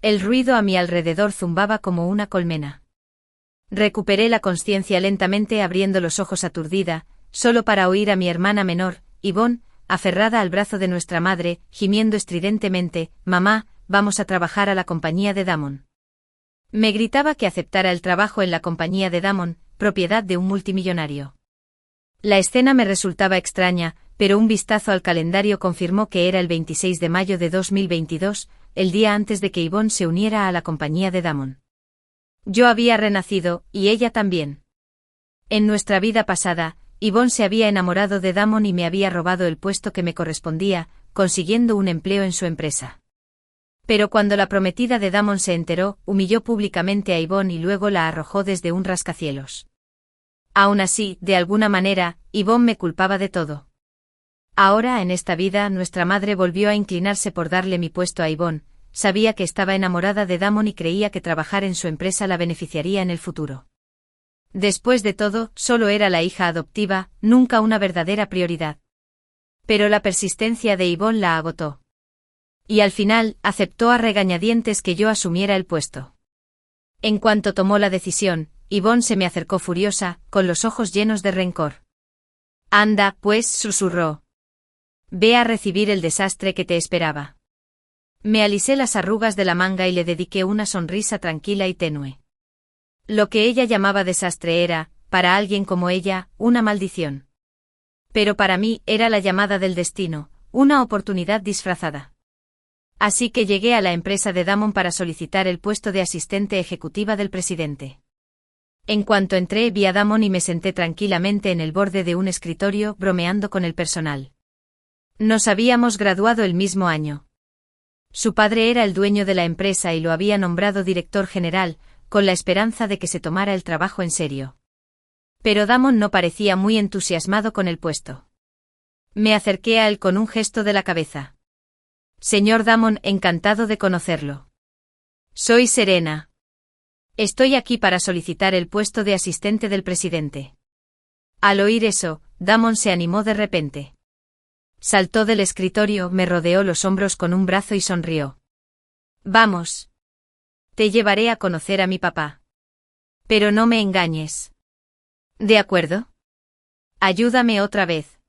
El ruido a mi alrededor zumbaba como una colmena. Recuperé la consciencia lentamente abriendo los ojos aturdida, solo para oír a mi hermana menor, Yvonne, aferrada al brazo de nuestra madre, gimiendo estridentemente: «Mamá, vamos a trabajar a la compañía de Damon». Me gritaba que aceptara el trabajo en la compañía de Damon, propiedad de un multimillonario. La escena me resultaba extraña, pero un vistazo al calendario confirmó que era el 26 de mayo de 2022, el día antes de que Yvonne se uniera a la compañía de Damon. Yo había renacido, y ella también. En nuestra vida pasada, Yvonne se había enamorado de Damon y me había robado el puesto que me correspondía, consiguiendo un empleo en su empresa. Pero cuando la prometida de Damon se enteró, humilló públicamente a Yvonne y luego la arrojó desde un rascacielos. Aún así, de alguna manera, Yvonne me culpaba de todo. Ahora, en esta vida, nuestra madre volvió a inclinarse por darle mi puesto a Yvonne. Sabía que estaba enamorada de Damon y creía que trabajar en su empresa la beneficiaría en el futuro. Después de todo, solo era la hija adoptiva, nunca una verdadera prioridad. Pero la persistencia de Yvonne la agotó. Y al final, aceptó a regañadientes que yo asumiera el puesto. En cuanto tomó la decisión, Yvonne se me acercó furiosa, con los ojos llenos de rencor. «Anda, pues», susurró. «Ve a recibir el desastre que te esperaba». Me alisé las arrugas de la manga y le dediqué una sonrisa tranquila y tenue. Lo que ella llamaba desastre era, para alguien como ella, una maldición. Pero para mí era la llamada del destino, una oportunidad disfrazada. Así que llegué a la empresa de Damon para solicitar el puesto de asistente ejecutiva del presidente. En cuanto entré, vi a Damon y me senté tranquilamente en el borde de un escritorio, bromeando con el personal. Nos habíamos graduado el mismo año. Su padre era el dueño de la empresa y lo había nombrado director general, con la esperanza de que se tomara el trabajo en serio. Pero Damon no parecía muy entusiasmado con el puesto. Me acerqué a él con un gesto de la cabeza. «Señor Damon, encantado de conocerlo. Soy Serena. Estoy aquí para solicitar el puesto de asistente del presidente». Al oír eso, Damon se animó de repente. Saltó del escritorio, me rodeó los hombros con un brazo y sonrió. «Vamos. Te llevaré a conocer a mi papá. Pero no me engañes». «¿De acuerdo? Ayúdame otra vez».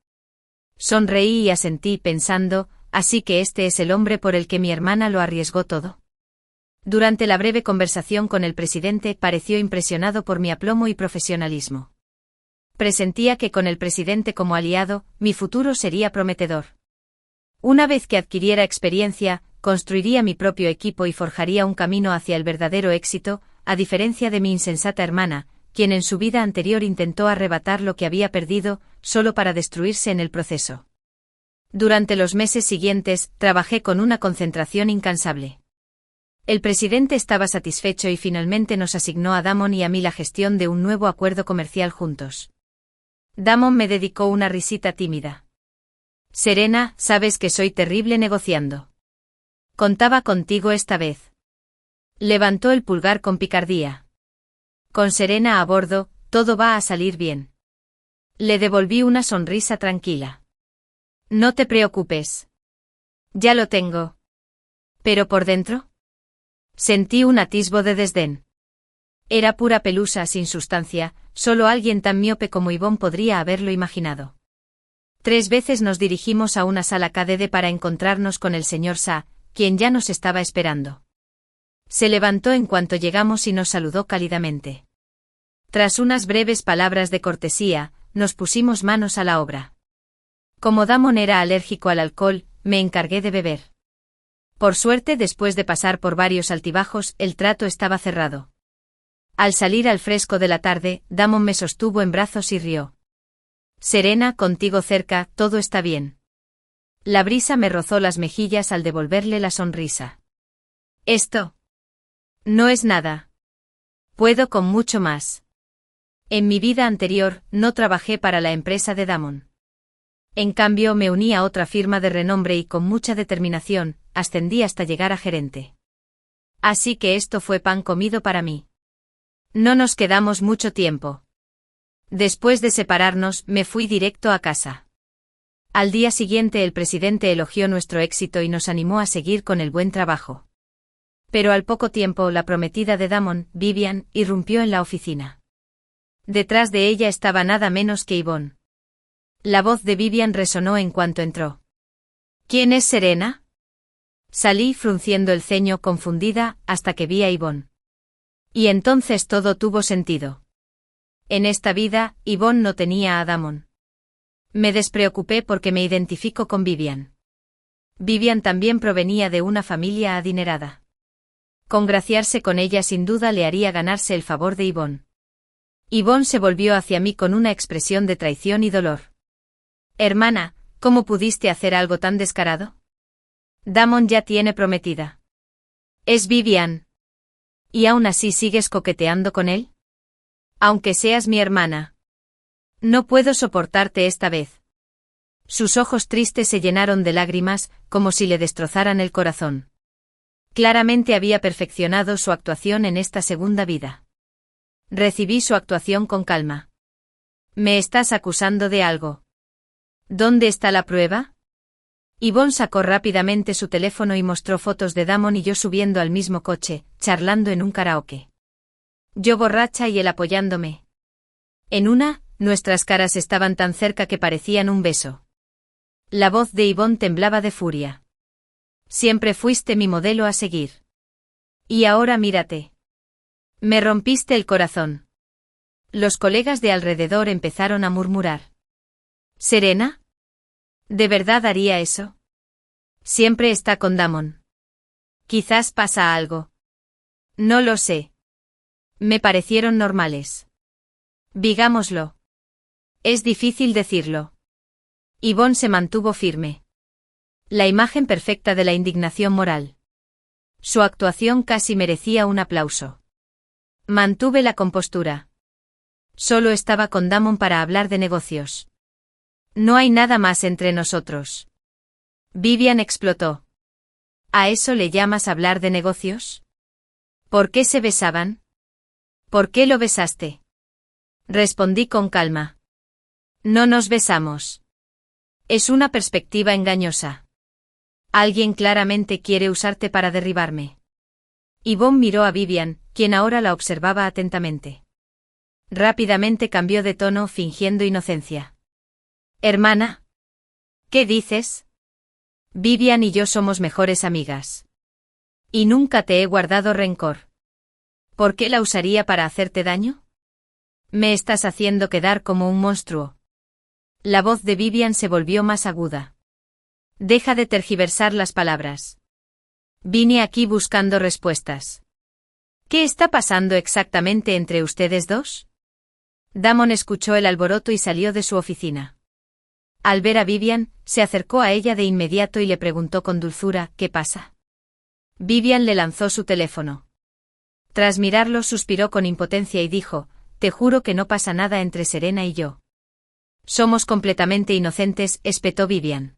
Sonreí y asentí pensando, así que este es el hombre por el que mi hermana lo arriesgó todo. Durante la breve conversación con el presidente pareció impresionado por mi aplomo y profesionalismo. Presentía que con el presidente como aliado, mi futuro sería prometedor. Una vez que adquiriera experiencia, construiría mi propio equipo y forjaría un camino hacia el verdadero éxito, a diferencia de mi insensata hermana, quien en su vida anterior intentó arrebatar lo que había perdido, solo para destruirse en el proceso. Durante los meses siguientes, trabajé con una concentración incansable. El presidente estaba satisfecho y finalmente nos asignó a Damon y a mí la gestión de un nuevo acuerdo comercial juntos. Damon me dedicó una risita tímida. «Serena, sabes que soy terrible negociando. Contaba contigo esta vez». Levantó el pulgar con picardía. «Con Serena a bordo, todo va a salir bien». Le devolví una sonrisa tranquila. «No te preocupes. Ya lo tengo». «¿Pero por dentro?». Sentí un atisbo de desdén. Era pura pelusa sin sustancia, solo alguien tan miope como Yvonne podría haberlo imaginado. 3 veces nos dirigimos a una sala KDD para encontrarnos con el señor Sa, quien ya nos estaba esperando. Se levantó en cuanto llegamos y nos saludó cálidamente. Tras unas breves palabras de cortesía, nos pusimos manos a la obra. Como Damon era alérgico al alcohol, me encargué de beber. Por suerte, después de pasar por varios altibajos, el trato estaba cerrado. Al salir al fresco de la tarde, Damon me sostuvo en brazos y rió. «Serena, contigo cerca, todo está bien». La brisa me rozó las mejillas al devolverle la sonrisa. «Esto no es nada. Puedo con mucho más. En mi vida anterior, no trabajé para la empresa de Damon. En cambio, me uní a otra firma de renombre y con mucha determinación, ascendí hasta llegar a gerente. Así que esto fue pan comido para mí. No nos quedamos mucho tiempo. Después de separarnos, me fui directo a casa. Al día siguiente el presidente elogió nuestro éxito y nos animó a seguir con el buen trabajo. Pero al poco tiempo la prometida de Damon, Vivian, irrumpió en la oficina. Detrás de ella estaba nada menos que Yvonne. La voz de Vivian resonó en cuanto entró. ¿Quién es Serena? Salí frunciendo el ceño confundida hasta que vi a Yvonne. Y entonces todo tuvo sentido. En esta vida, Yvonne no tenía a Damon. Me despreocupé porque me identifico con Vivian. Vivian también provenía de una familia adinerada. Congraciarse con ella sin duda le haría ganarse el favor de Yvonne. Yvonne se volvió hacia mí con una expresión de traición y dolor. Hermana, ¿cómo pudiste hacer algo tan descarado? Damon ya tiene prometida. Es Vivian. ¿Y aún así sigues coqueteando con él? Aunque seas mi hermana. No puedo soportarte esta vez. Sus ojos tristes se llenaron de lágrimas, como si le destrozaran el corazón. Claramente había perfeccionado su actuación en esta segunda vida. Recibí su actuación con calma. ¿Me estás acusando de algo? ¿Dónde está la prueba? Yvonne sacó rápidamente su teléfono y mostró fotos de Damon y yo subiendo al mismo coche, charlando en un karaoke. Yo borracha y él apoyándome. En una, nuestras caras estaban tan cerca que parecían un beso. La voz de Yvonne temblaba de furia. Siempre fuiste mi modelo a seguir. Y ahora mírate. Me rompiste el corazón. Los colegas de alrededor empezaron a murmurar. ¿Serena? ¿De verdad haría eso? Siempre está con Damon. Quizás pasa algo. No lo sé. Me parecieron normales. Digámoslo. Es difícil decirlo. Yvonne se mantuvo firme. La imagen perfecta de la indignación moral. Su actuación casi merecía un aplauso. Mantuve la compostura. Solo estaba con Damon para hablar de negocios. No hay nada más entre nosotros. Vivian explotó. ¿A eso le llamas hablar de negocios? ¿Por qué se besaban? ¿Por qué lo besaste? Respondí con calma. No nos besamos. Es una perspectiva engañosa. Alguien claramente quiere usarte para derribarme. Yvonne miró a Vivian, quien ahora la observaba atentamente. Rápidamente cambió de tono fingiendo inocencia. Hermana. ¿Qué dices? Vivian y yo somos mejores amigas. Y nunca te he guardado rencor. ¿Por qué la usaría para hacerte daño? Me estás haciendo quedar como un monstruo. La voz de Vivian se volvió más aguda. Deja de tergiversar las palabras. Vine aquí buscando respuestas. ¿Qué está pasando exactamente entre ustedes dos? Damon escuchó el alboroto y salió de su oficina. Al ver a Vivian, se acercó a ella de inmediato y le preguntó con dulzura, ¿qué pasa? Vivian le lanzó su teléfono. Tras mirarlo suspiró con impotencia y dijo, te juro que no pasa nada entre Serena y yo. Somos completamente inocentes, espetó Vivian.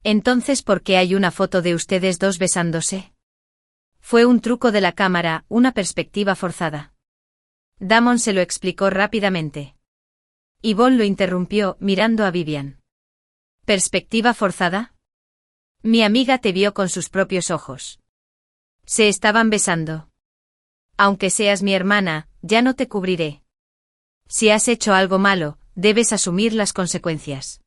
Entonces, ¿por qué hay una foto de ustedes dos besándose? Fue un truco de la cámara, una perspectiva forzada. Damon se lo explicó rápidamente. Yvonne lo interrumpió, mirando a Vivian. ¿Perspectiva forzada? Mi amiga te vio con sus propios ojos. Se estaban besando. Aunque seas mi hermana, ya no te cubriré. Si has hecho algo malo, debes asumir las consecuencias.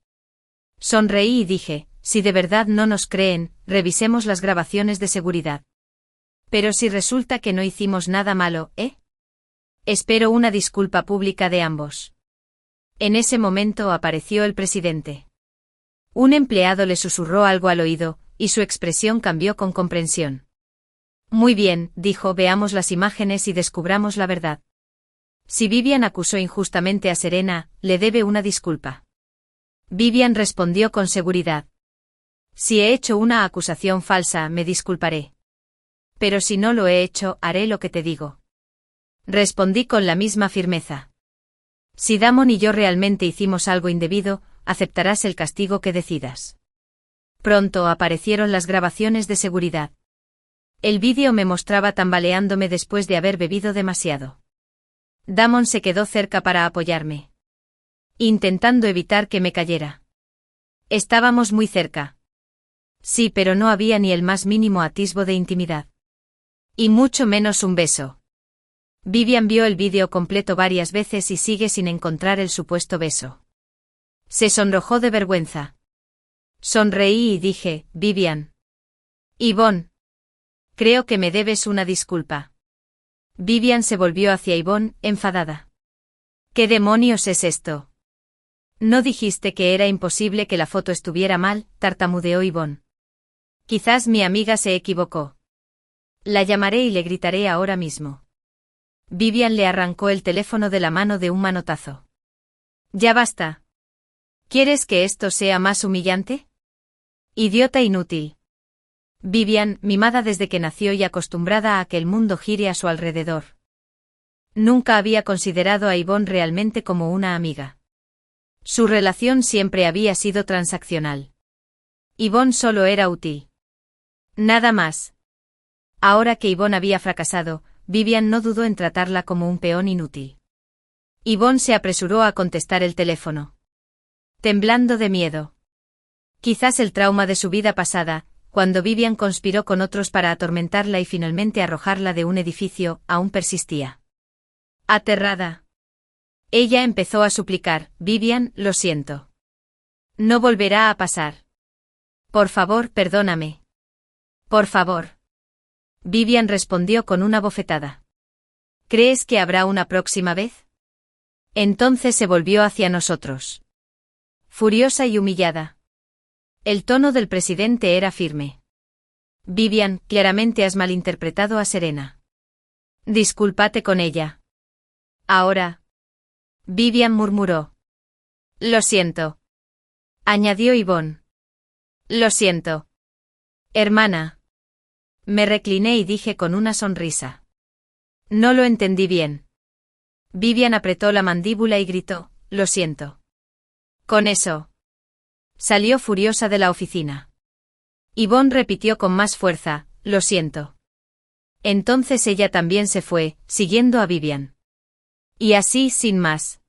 Sonreí y dije, si de verdad no nos creen, revisemos las grabaciones de seguridad. Pero si resulta que no hicimos nada malo, ¿eh? Espero una disculpa pública de ambos. En ese momento apareció el presidente. Un empleado le susurró algo al oído, y su expresión cambió con comprensión. Muy bien, dijo, veamos las imágenes y descubramos la verdad. Si Vivian acusó injustamente a Serena, le debe una disculpa. Vivian respondió con seguridad. Si he hecho una acusación falsa, me disculparé. Pero si no lo he hecho, haré lo que te digo. Respondí con la misma firmeza. Si Damon y yo realmente hicimos algo indebido, aceptarás el castigo que decidas. Pronto aparecieron las grabaciones de seguridad. El vídeo me mostraba tambaleándome después de haber bebido demasiado. Damon se quedó cerca para apoyarme, intentando evitar que me cayera. Estábamos muy cerca. Sí, pero no había ni el más mínimo atisbo de intimidad. Y mucho menos un beso. Vivian vio el vídeo completo varias veces y sigue sin encontrar el supuesto beso. Se sonrojó de vergüenza. Sonreí y dije, Vivian. Yvonne. Creo que me debes una disculpa. Vivian se volvió hacia Yvonne, enfadada. ¿Qué demonios es esto? No dijiste que era imposible que la foto estuviera mal, tartamudeó Yvonne. Quizás mi amiga se equivocó. La llamaré y le gritaré ahora mismo. Vivian le arrancó el teléfono de la mano de un manotazo. Ya basta. ¿Quieres que esto sea más humillante? Idiota inútil. Vivian, mimada desde que nació y acostumbrada a que el mundo gire a su alrededor. Nunca había considerado a Yvonne realmente como una amiga. Su relación siempre había sido transaccional. Yvonne solo era útil. Nada más. Ahora que Yvonne había fracasado, Vivian no dudó en tratarla como un peón inútil. Yvonne se apresuró a contestar el teléfono. Temblando de miedo. Quizás el trauma de su vida pasada, cuando Vivian conspiró con otros para atormentarla y finalmente arrojarla de un edificio, aún persistía. Aterrada. Ella empezó a suplicar, Vivian, lo siento. No volverá a pasar. Por favor, perdóname. Por favor. Vivian respondió con una bofetada. ¿Crees que habrá una próxima vez? Entonces se volvió hacia nosotros. Furiosa y humillada. El tono del presidente era firme. Vivian, claramente has malinterpretado a Serena. Discúlpate con ella. Ahora. Vivian murmuró. Lo siento. Añadió Yvonne. Lo siento. Hermana. Me recliné y dije con una sonrisa. No lo entendí bien. Vivian apretó la mandíbula y gritó, lo siento. Con eso. Salió furiosa de la oficina. Yvonne repitió con más fuerza, lo siento. Entonces ella también se fue, siguiendo a Vivian. Y así, sin más.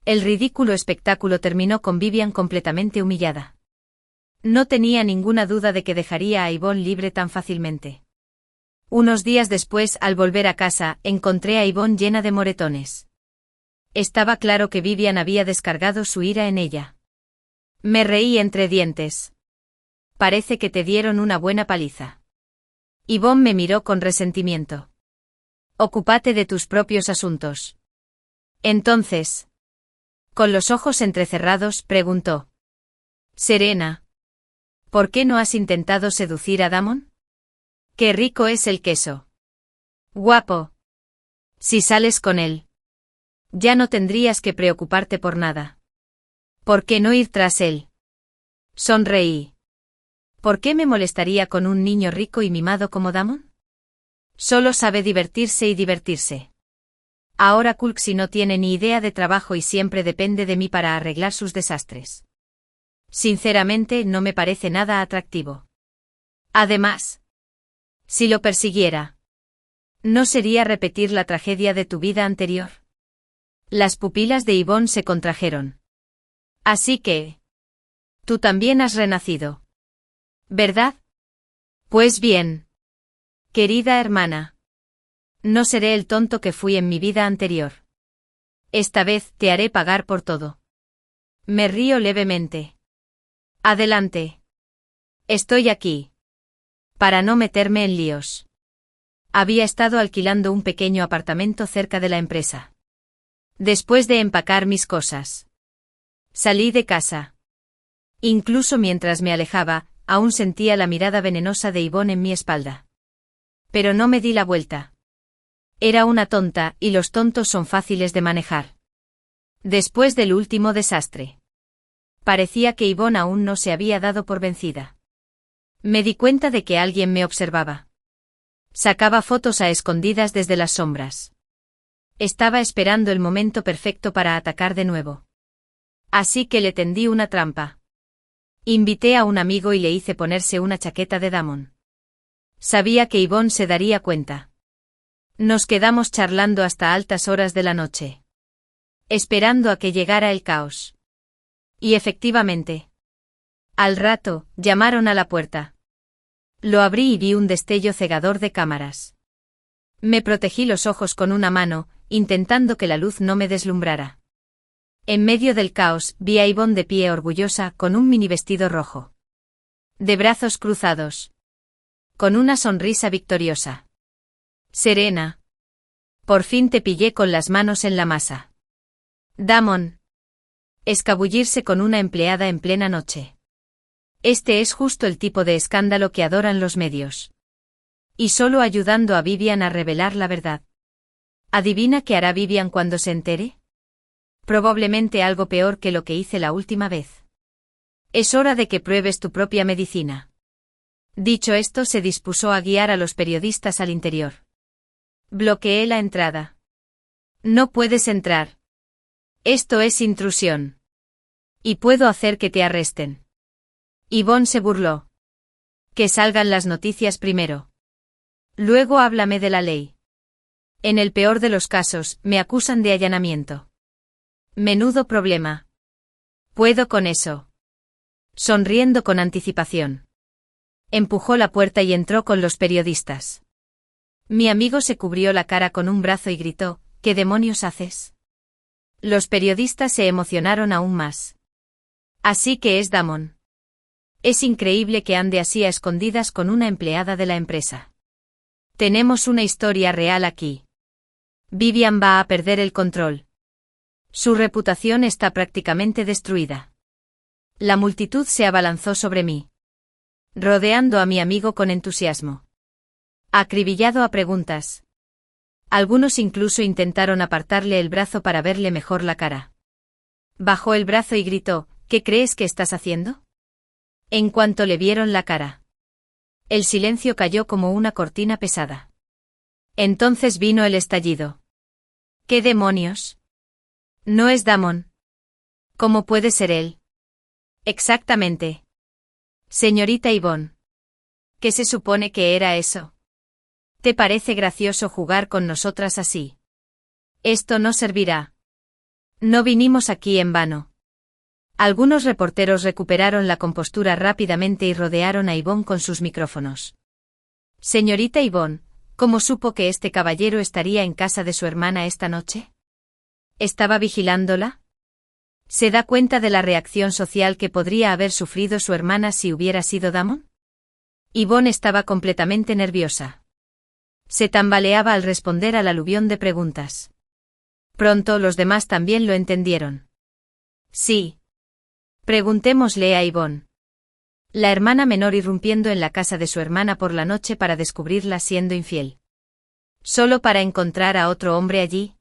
El ridículo espectáculo terminó con Vivian completamente humillada. No tenía ninguna duda de que dejaría a Yvonne libre tan fácilmente. Unos días después, al volver a casa, encontré a Yvonne llena de moretones. Estaba claro que Vivian había descargado su ira en ella. Me reí entre dientes. Parece que te dieron una buena paliza. Yvonne me miró con resentimiento. Ocúpate de tus propios asuntos. Entonces. Con los ojos entrecerrados, preguntó. Serena. ¿Por qué no has intentado seducir a Damon? Qué rico es el queso. Guapo. Si sales con él. Ya no tendrías que preocuparte por nada. ¿Por qué no ir tras él? Sonreí. ¿Por qué me molestaría con un niño rico y mimado como Damon? Solo sabe divertirse y divertirse. Ahora Kulksi no tiene ni idea de trabajo y siempre depende de mí para arreglar sus desastres. Sinceramente, no me parece nada atractivo. Además, si lo persiguiera, ¿no sería repetir la tragedia de tu vida anterior? Las pupilas de Yvonne se contrajeron. Así que, tú también has renacido. ¿Verdad? Pues bien. Querida hermana. No seré el tonto que fui en mi vida anterior. Esta vez te haré pagar por todo. Me río levemente. Adelante. Estoy aquí. Para no meterme en líos. Había estado alquilando un pequeño apartamento cerca de la empresa. Después de empacar mis cosas. Salí de casa. Incluso mientras me alejaba, aún sentía la mirada venenosa de Yvonne en mi espalda. Pero no me di la vuelta. Era una tonta, y los tontos son fáciles de manejar. Después del último desastre. Parecía que Yvonne aún no se había dado por vencida. Me di cuenta de que alguien me observaba. Sacaba fotos a escondidas desde las sombras. Estaba esperando el momento perfecto para atacar de nuevo. Así que le tendí una trampa. Invité a un amigo y le hice ponerse una chaqueta de Damon. Sabía que Yvonne se daría cuenta. Nos quedamos charlando hasta altas horas de la noche. Esperando a que llegara el caos. Y efectivamente. Al rato, llamaron a la puerta. Lo abrí y vi un destello cegador de cámaras. Me protegí los ojos con una mano, intentando que la luz no me deslumbrara. En medio del caos, vi a Yvonne de pie orgullosa, con un mini vestido rojo. De brazos cruzados. Con una sonrisa victoriosa. Serena. Por fin te pillé con las manos en la masa. Damon. Escabullirse con una empleada en plena noche. Este es justo el tipo de escándalo que adoran los medios. Y solo ayudando a Vivian a revelar la verdad. ¿Adivina qué hará Vivian cuando se entere? Probablemente algo peor que lo que hice la última vez. Es hora de que pruebes tu propia medicina. Dicho esto, se dispuso a guiar a los periodistas al interior. Bloqueé la entrada. No puedes entrar. Esto es intrusión. Y puedo hacer que te arresten. Yvonne se burló. Que salgan las noticias primero. Luego háblame de la ley. En el peor de los casos, me acusan de allanamiento. Menudo problema. Puedo con eso. Sonriendo con anticipación. Empujó la puerta y entró con los periodistas. Mi amigo se cubrió la cara con un brazo y gritó, ¿qué demonios haces? Los periodistas se emocionaron aún más. Así que es Damon. Es increíble que ande así a escondidas con una empleada de la empresa. Tenemos una historia real aquí. Vivian va a perder el control. Su reputación está prácticamente destruida. La multitud se abalanzó sobre mí. Rodeando a mi amigo con entusiasmo. Acribillado a preguntas. Algunos incluso intentaron apartarle el brazo para verle mejor la cara. Bajó el brazo y gritó, ¿qué crees que estás haciendo? En cuanto le vieron la cara. El silencio cayó como una cortina pesada. Entonces vino el estallido. ¿Qué demonios? No es Damon. ¿Cómo puede ser él? Exactamente. Señorita Yvonne. ¿Qué se supone que era eso? ¿Te parece gracioso jugar con nosotras así? Esto no servirá. No vinimos aquí en vano. Algunos reporteros recuperaron la compostura rápidamente y rodearon a Yvonne con sus micrófonos. Señorita Yvonne, ¿cómo supo que este caballero estaría en casa de su hermana esta noche? ¿Estaba vigilándola? ¿Se da cuenta de la reacción social que podría haber sufrido su hermana si hubiera sido Damon? Yvonne estaba completamente nerviosa. Se tambaleaba al responder al aluvión de preguntas. Pronto los demás también lo entendieron. Sí. Preguntémosle a Yvonne. La hermana menor irrumpiendo en la casa de su hermana por la noche para descubrirla siendo infiel. ¿Solo para encontrar a otro hombre allí?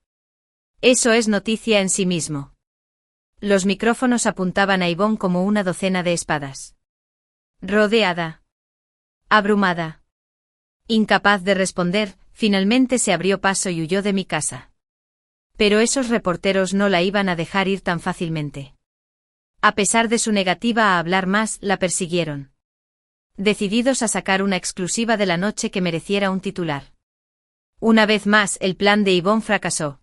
Eso es noticia en sí mismo. Los micrófonos apuntaban a Yvonne como una docena de espadas. Rodeada. Abrumada. Incapaz de responder, finalmente se abrió paso y huyó de mi casa. Pero esos reporteros no la iban a dejar ir tan fácilmente. A pesar de su negativa a hablar más, la persiguieron. Decididos a sacar una exclusiva de la noche que mereciera un titular. Una vez más, el plan de Yvonne fracasó.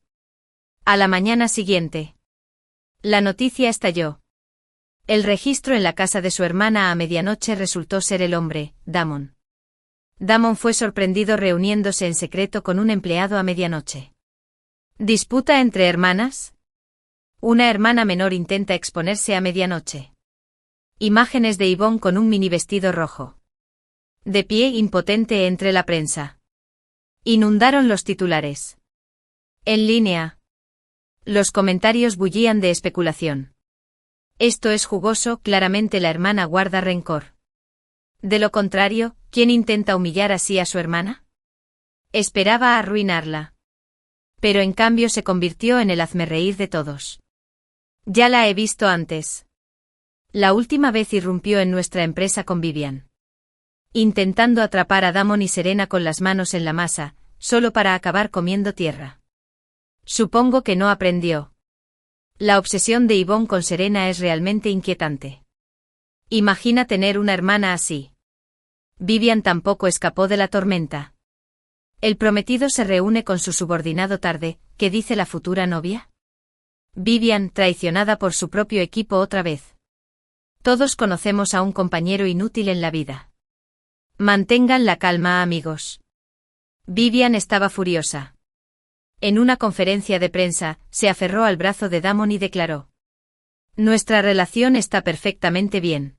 A la mañana siguiente. La noticia estalló. El registro en la casa de su hermana a medianoche resultó ser el hombre, Damon. Damon fue sorprendido reuniéndose en secreto con un empleado a medianoche. ¿Disputa entre hermanas? Una hermana menor intenta exponerse a medianoche. Imágenes de Yvonne con un mini vestido rojo. De pie impotente entre la prensa. Inundaron los titulares. En línea. Los comentarios bullían de especulación. Esto es jugoso, claramente la hermana guarda rencor. De lo contrario, ¿quién intenta humillar así a su hermana? Esperaba arruinarla. Pero en cambio se convirtió en el hazmerreír de todos. Ya la he visto antes. La última vez irrumpió en nuestra empresa con Vivian. Intentando atrapar a Damon y Serena con las manos en la masa, solo para acabar comiendo tierra. Supongo que no aprendió. La obsesión de Yvonne con Serena es realmente inquietante. Imagina tener una hermana así. Vivian tampoco escapó de la tormenta. El prometido se reúne con su subordinado tarde, ¿qué dice la futura novia? Vivian, traicionada por su propio equipo otra vez. Todos conocemos a un compañero inútil en la vida. Mantengan la calma, amigos. Vivian estaba furiosa. En una conferencia de prensa, se aferró al brazo de Damon y declaró: «Nuestra relación está perfectamente bien.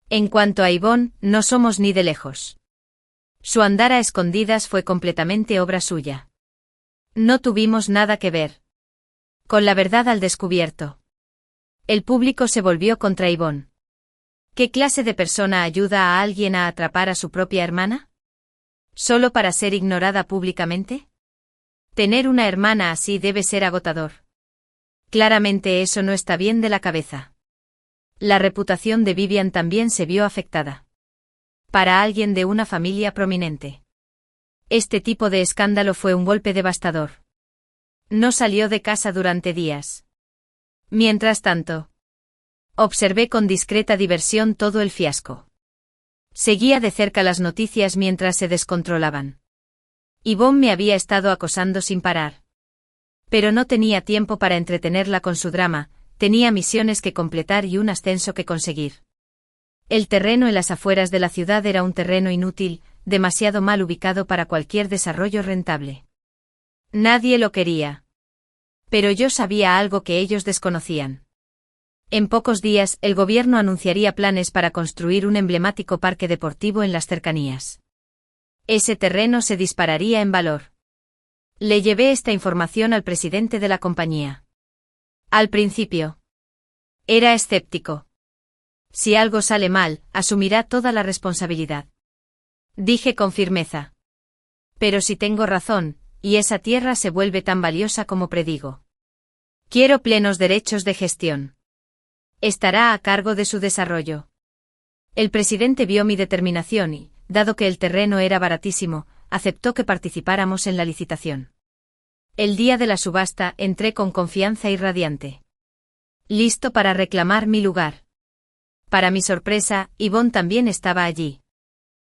En cuanto a Yvonne, no somos ni de lejos». Su andar a escondidas fue completamente obra suya. No tuvimos nada que ver con la verdad al descubierto. El público se volvió contra Yvonne. ¿Qué clase de persona ayuda a alguien a atrapar a su propia hermana? ¿Solo para ser ignorada públicamente? Tener una hermana así debe ser agotador. Claramente eso no está bien de la cabeza. La reputación de Vivian también se vio afectada. Para alguien de una familia prominente. Este tipo de escándalo fue un golpe devastador. No salió de casa durante días. Mientras tanto, observé con discreta diversión todo el fiasco. Seguía de cerca las noticias mientras se descontrolaban. Yvonne me había estado acosando sin parar. Pero no tenía tiempo para entretenerla con su drama, tenía misiones que completar y un ascenso que conseguir. El terreno en las afueras de la ciudad era un terreno inútil, demasiado mal ubicado para cualquier desarrollo rentable. Nadie lo quería. Pero yo sabía algo que ellos desconocían. En pocos días, el gobierno anunciaría planes para construir un emblemático parque deportivo en las cercanías. Ese terreno se dispararía en valor. Le llevé esta información al presidente de la compañía. Al principio, era escéptico. Si algo sale mal, asumirá toda la responsabilidad. Dije con firmeza. Pero si tengo razón, y esa tierra se vuelve tan valiosa como predigo. Quiero plenos derechos de gestión. Estará a cargo de su desarrollo. El presidente vio mi determinación y, dado que el terreno era baratísimo, aceptó que participáramos en la licitación. El día de la subasta entré con confianza y radiante. Listo para reclamar mi lugar. Para mi sorpresa, Yvonne también estaba allí.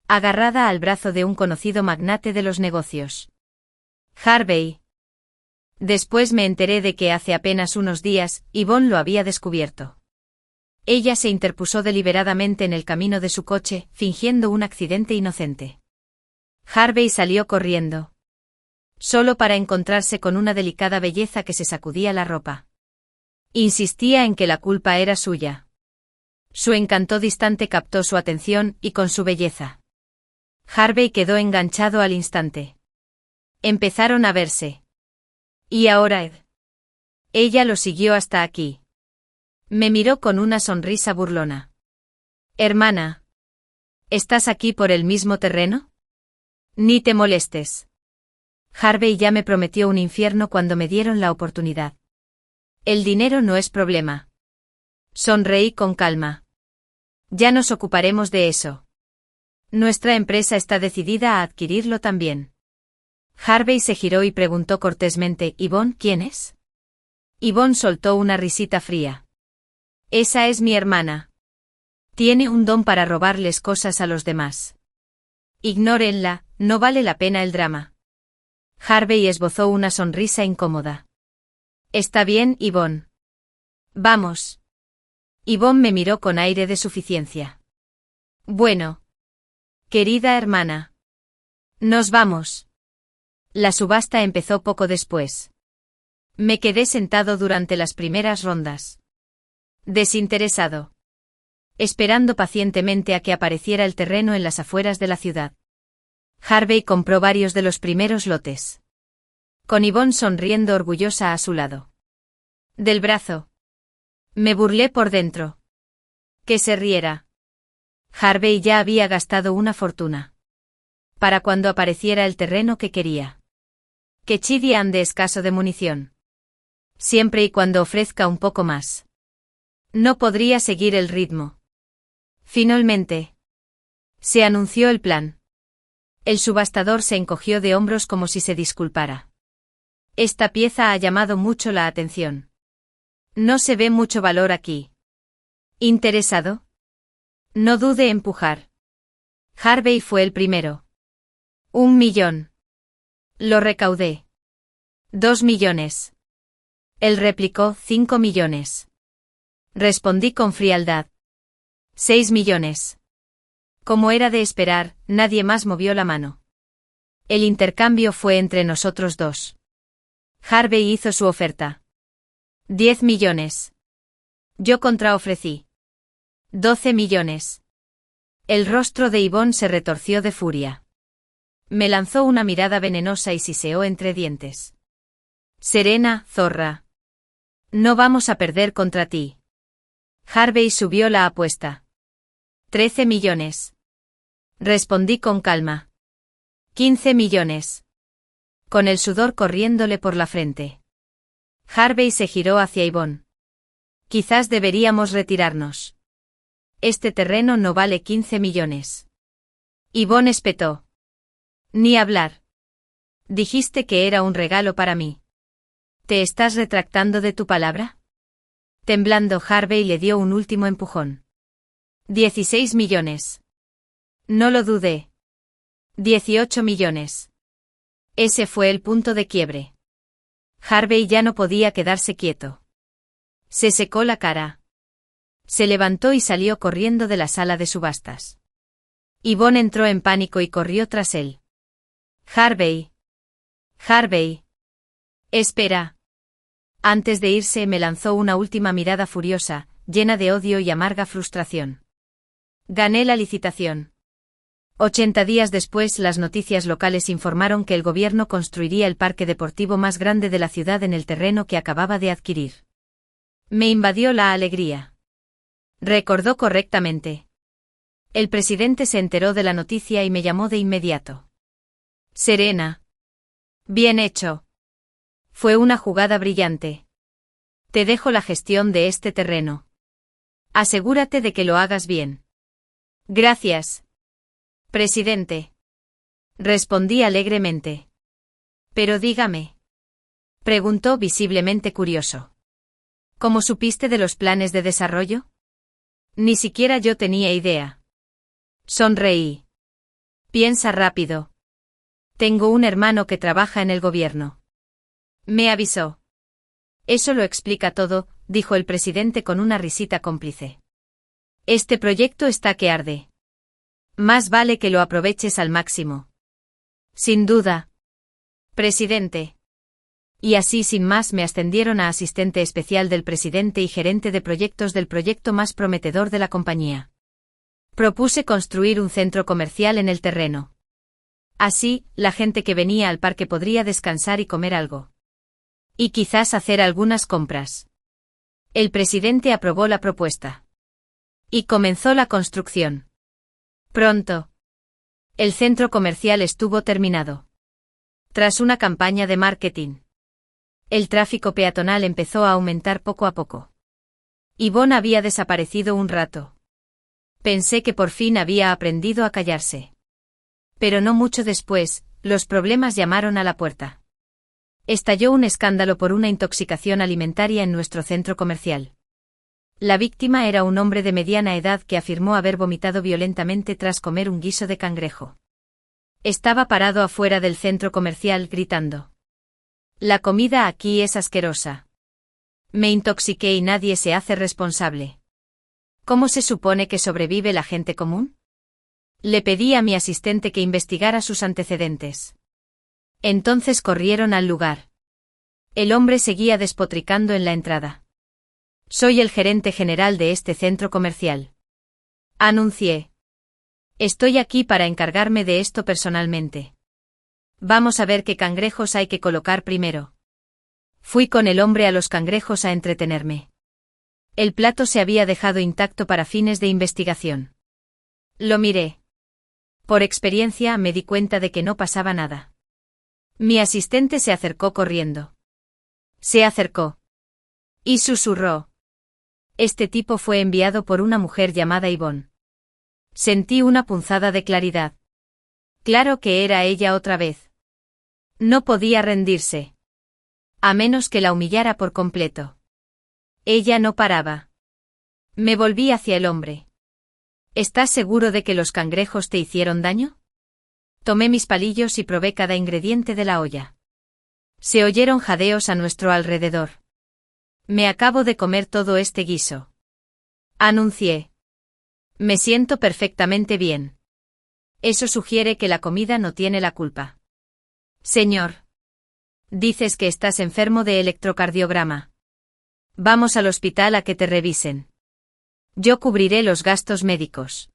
Agarrada al brazo de un conocido magnate de los negocios. Harvey. Después me enteré de que hace apenas unos días, Yvonne lo había descubierto. Ella se interpuso deliberadamente en el camino de su coche, fingiendo un accidente inocente. Harvey salió corriendo. Solo para encontrarse con una delicada belleza que se sacudía la ropa. Insistía en que la culpa era suya. Su encanto distante captó su atención y con su belleza. Harvey quedó enganchado al instante. Empezaron a verse. ¿Y ahora Ed? Ella lo siguió hasta aquí. Me miró con una sonrisa burlona. Hermana. ¿Estás aquí por el mismo terreno? Ni te molestes. Harvey ya me prometió un infierno cuando me dieron la oportunidad. El dinero no es problema. Sonreí con calma. Ya nos ocuparemos de eso. Nuestra empresa está decidida a adquirirlo también. Harvey se giró y preguntó cortésmente: ¿Yvonne quién es? Yvonne soltó una risita fría. Esa es mi hermana. Tiene un don para robarles cosas a los demás. Ignórenla, no vale la pena el drama. Harvey esbozó una sonrisa incómoda. Está bien, Yvonne. Vamos. Yvonne me miró con aire de suficiencia. Bueno. Querida hermana. Nos vamos. La subasta empezó poco después. Me quedé sentado durante las primeras rondas. Desinteresado. Esperando pacientemente a que apareciera el terreno en las afueras de la ciudad. Harvey compró varios de los primeros lotes. Con Yvonne sonriendo orgullosa a su lado. Del brazo. Me burlé por dentro. Que se riera. Harvey ya había gastado una fortuna. Para cuando apareciera el terreno que quería. Que Chidi ande escaso de munición. Siempre y cuando ofrezca un poco más. No podría seguir el ritmo. Finalmente. Se anunció el plan. El subastador se encogió de hombros como si se disculpara. Esta pieza ha llamado mucho la atención. No se ve mucho valor aquí. ¿Interesado? No dude en empujar. Harvey fue el primero. 1 millón. Lo recaudé. 2 millones. Él replicó: 5 millones. Respondí con frialdad. 6 millones. Como era de esperar, nadie más movió la mano. El intercambio fue entre nosotros dos. Harvey hizo su oferta. 10 millones. Yo contraofrecí. 12 millones. El rostro de Yvonne se retorció de furia. Me lanzó una mirada venenosa y siseó entre dientes. Serena, zorra. No vamos a perder contra ti. Harvey subió la apuesta. 13 millones. Respondí con calma. 15 millones. Con el sudor corriéndole por la frente. Harvey se giró hacia Yvonne. Quizás deberíamos retirarnos. Este terreno no vale 15 millones. Yvonne espetó. Ni hablar. Dijiste que era un regalo para mí. ¿Te estás retractando de tu palabra? Temblando, Harvey le dio un último empujón. 16 millones. No lo dudé. 18 millones. Ese fue el punto de quiebre. Harvey ya no podía quedarse quieto. Se secó la cara. Se levantó y salió corriendo de la sala de subastas. Yvonne entró en pánico y corrió tras él. Harvey. Harvey. Espera. Antes de irse me lanzó una última mirada furiosa, llena de odio y amarga frustración. Gané la licitación. 80 días después, las noticias locales informaron que el gobierno construiría el parque deportivo más grande de la ciudad en el terreno que acababa de adquirir. Me invadió la alegría. Recordó correctamente. El presidente se enteró de la noticia y me llamó de inmediato. Serena. Bien hecho. Fue una jugada brillante. Te dejo la gestión de este terreno. Asegúrate de que lo hagas bien. Gracias. Presidente. Respondí alegremente. Pero dígame. Preguntó visiblemente curioso. ¿Cómo supiste de los planes de desarrollo? Ni siquiera yo tenía idea. Sonreí. Piensa rápido. Tengo un hermano que trabaja en el gobierno. Me avisó. Eso lo explica todo, dijo el presidente con una risita cómplice. Este proyecto está que arde. Más vale que lo aproveches al máximo. Sin duda. Presidente. Y así sin más me ascendieron a asistente especial del presidente y gerente de proyectos del proyecto más prometedor de la compañía. Propuse construir un centro comercial en el terreno. Así, la gente que venía al parque podría descansar y comer algo. Y quizás hacer algunas compras. El presidente aprobó la propuesta. Y comenzó la construcción. Pronto. El centro comercial estuvo terminado. Tras una campaña de marketing. El tráfico peatonal empezó a aumentar poco a poco. Yvonne había desaparecido un rato. Pensé que por fin había aprendido a callarse. Pero no mucho después, los problemas llamaron a la puerta. Estalló un escándalo por una intoxicación alimentaria en nuestro centro comercial. La víctima era un hombre de mediana edad que afirmó haber vomitado violentamente tras comer un guiso de cangrejo. Estaba parado afuera del centro comercial gritando. La comida aquí es asquerosa. Me intoxiqué y nadie se hace responsable. ¿Cómo se supone que sobrevive la gente común? Le pedí a mi asistente que investigara sus antecedentes. Entonces corrieron al lugar. El hombre seguía despotricando en la entrada. Soy el gerente general de este centro comercial. Anuncié. Estoy aquí para encargarme de esto personalmente. Vamos a ver qué cangrejos hay que colocar primero. Fui con el hombre a los cangrejos a entretenerme. El plato se había dejado intacto para fines de investigación. Lo miré. Por experiencia me di cuenta de que no pasaba nada. Mi asistente se acercó corriendo. Se acercó. Y susurró. Este tipo fue enviado por una mujer llamada Yvonne. Sentí una punzada de claridad. Claro que era ella otra vez. No podía rendirse. A menos que la humillara por completo. Ella no paraba. Me volví hacia el hombre. ¿Estás seguro de que los cangrejos te hicieron daño? Tomé mis palillos y probé cada ingrediente de la olla. Se oyeron jadeos a nuestro alrededor. Me acabo de comer todo este guiso. Anuncié. Me siento perfectamente bien. Eso sugiere que la comida no tiene la culpa. Señor. Dices que estás enfermo de electrocardiograma. Vamos al hospital a que te revisen. Yo cubriré los gastos médicos.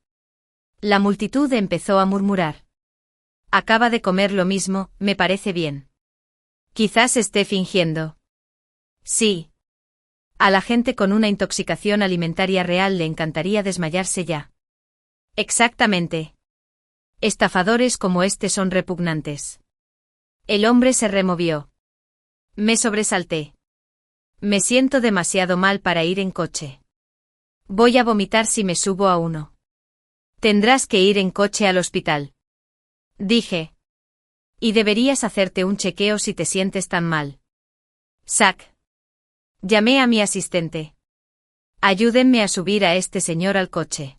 La multitud empezó a murmurar. Acaba de comer lo mismo, me parece bien. Quizás esté fingiendo. Sí. A la gente con una intoxicación alimentaria real le encantaría desmayarse ya. Exactamente. Estafadores como este son repugnantes. El hombre se removió. Me sobresalté. Me siento demasiado mal para ir en coche. Voy a vomitar si me subo a uno. Tendrás que ir en coche al hospital. Dije. Y deberías hacerte un chequeo si te sientes tan mal. Zack. Llamé a mi asistente. Ayúdenme a subir a este señor al coche.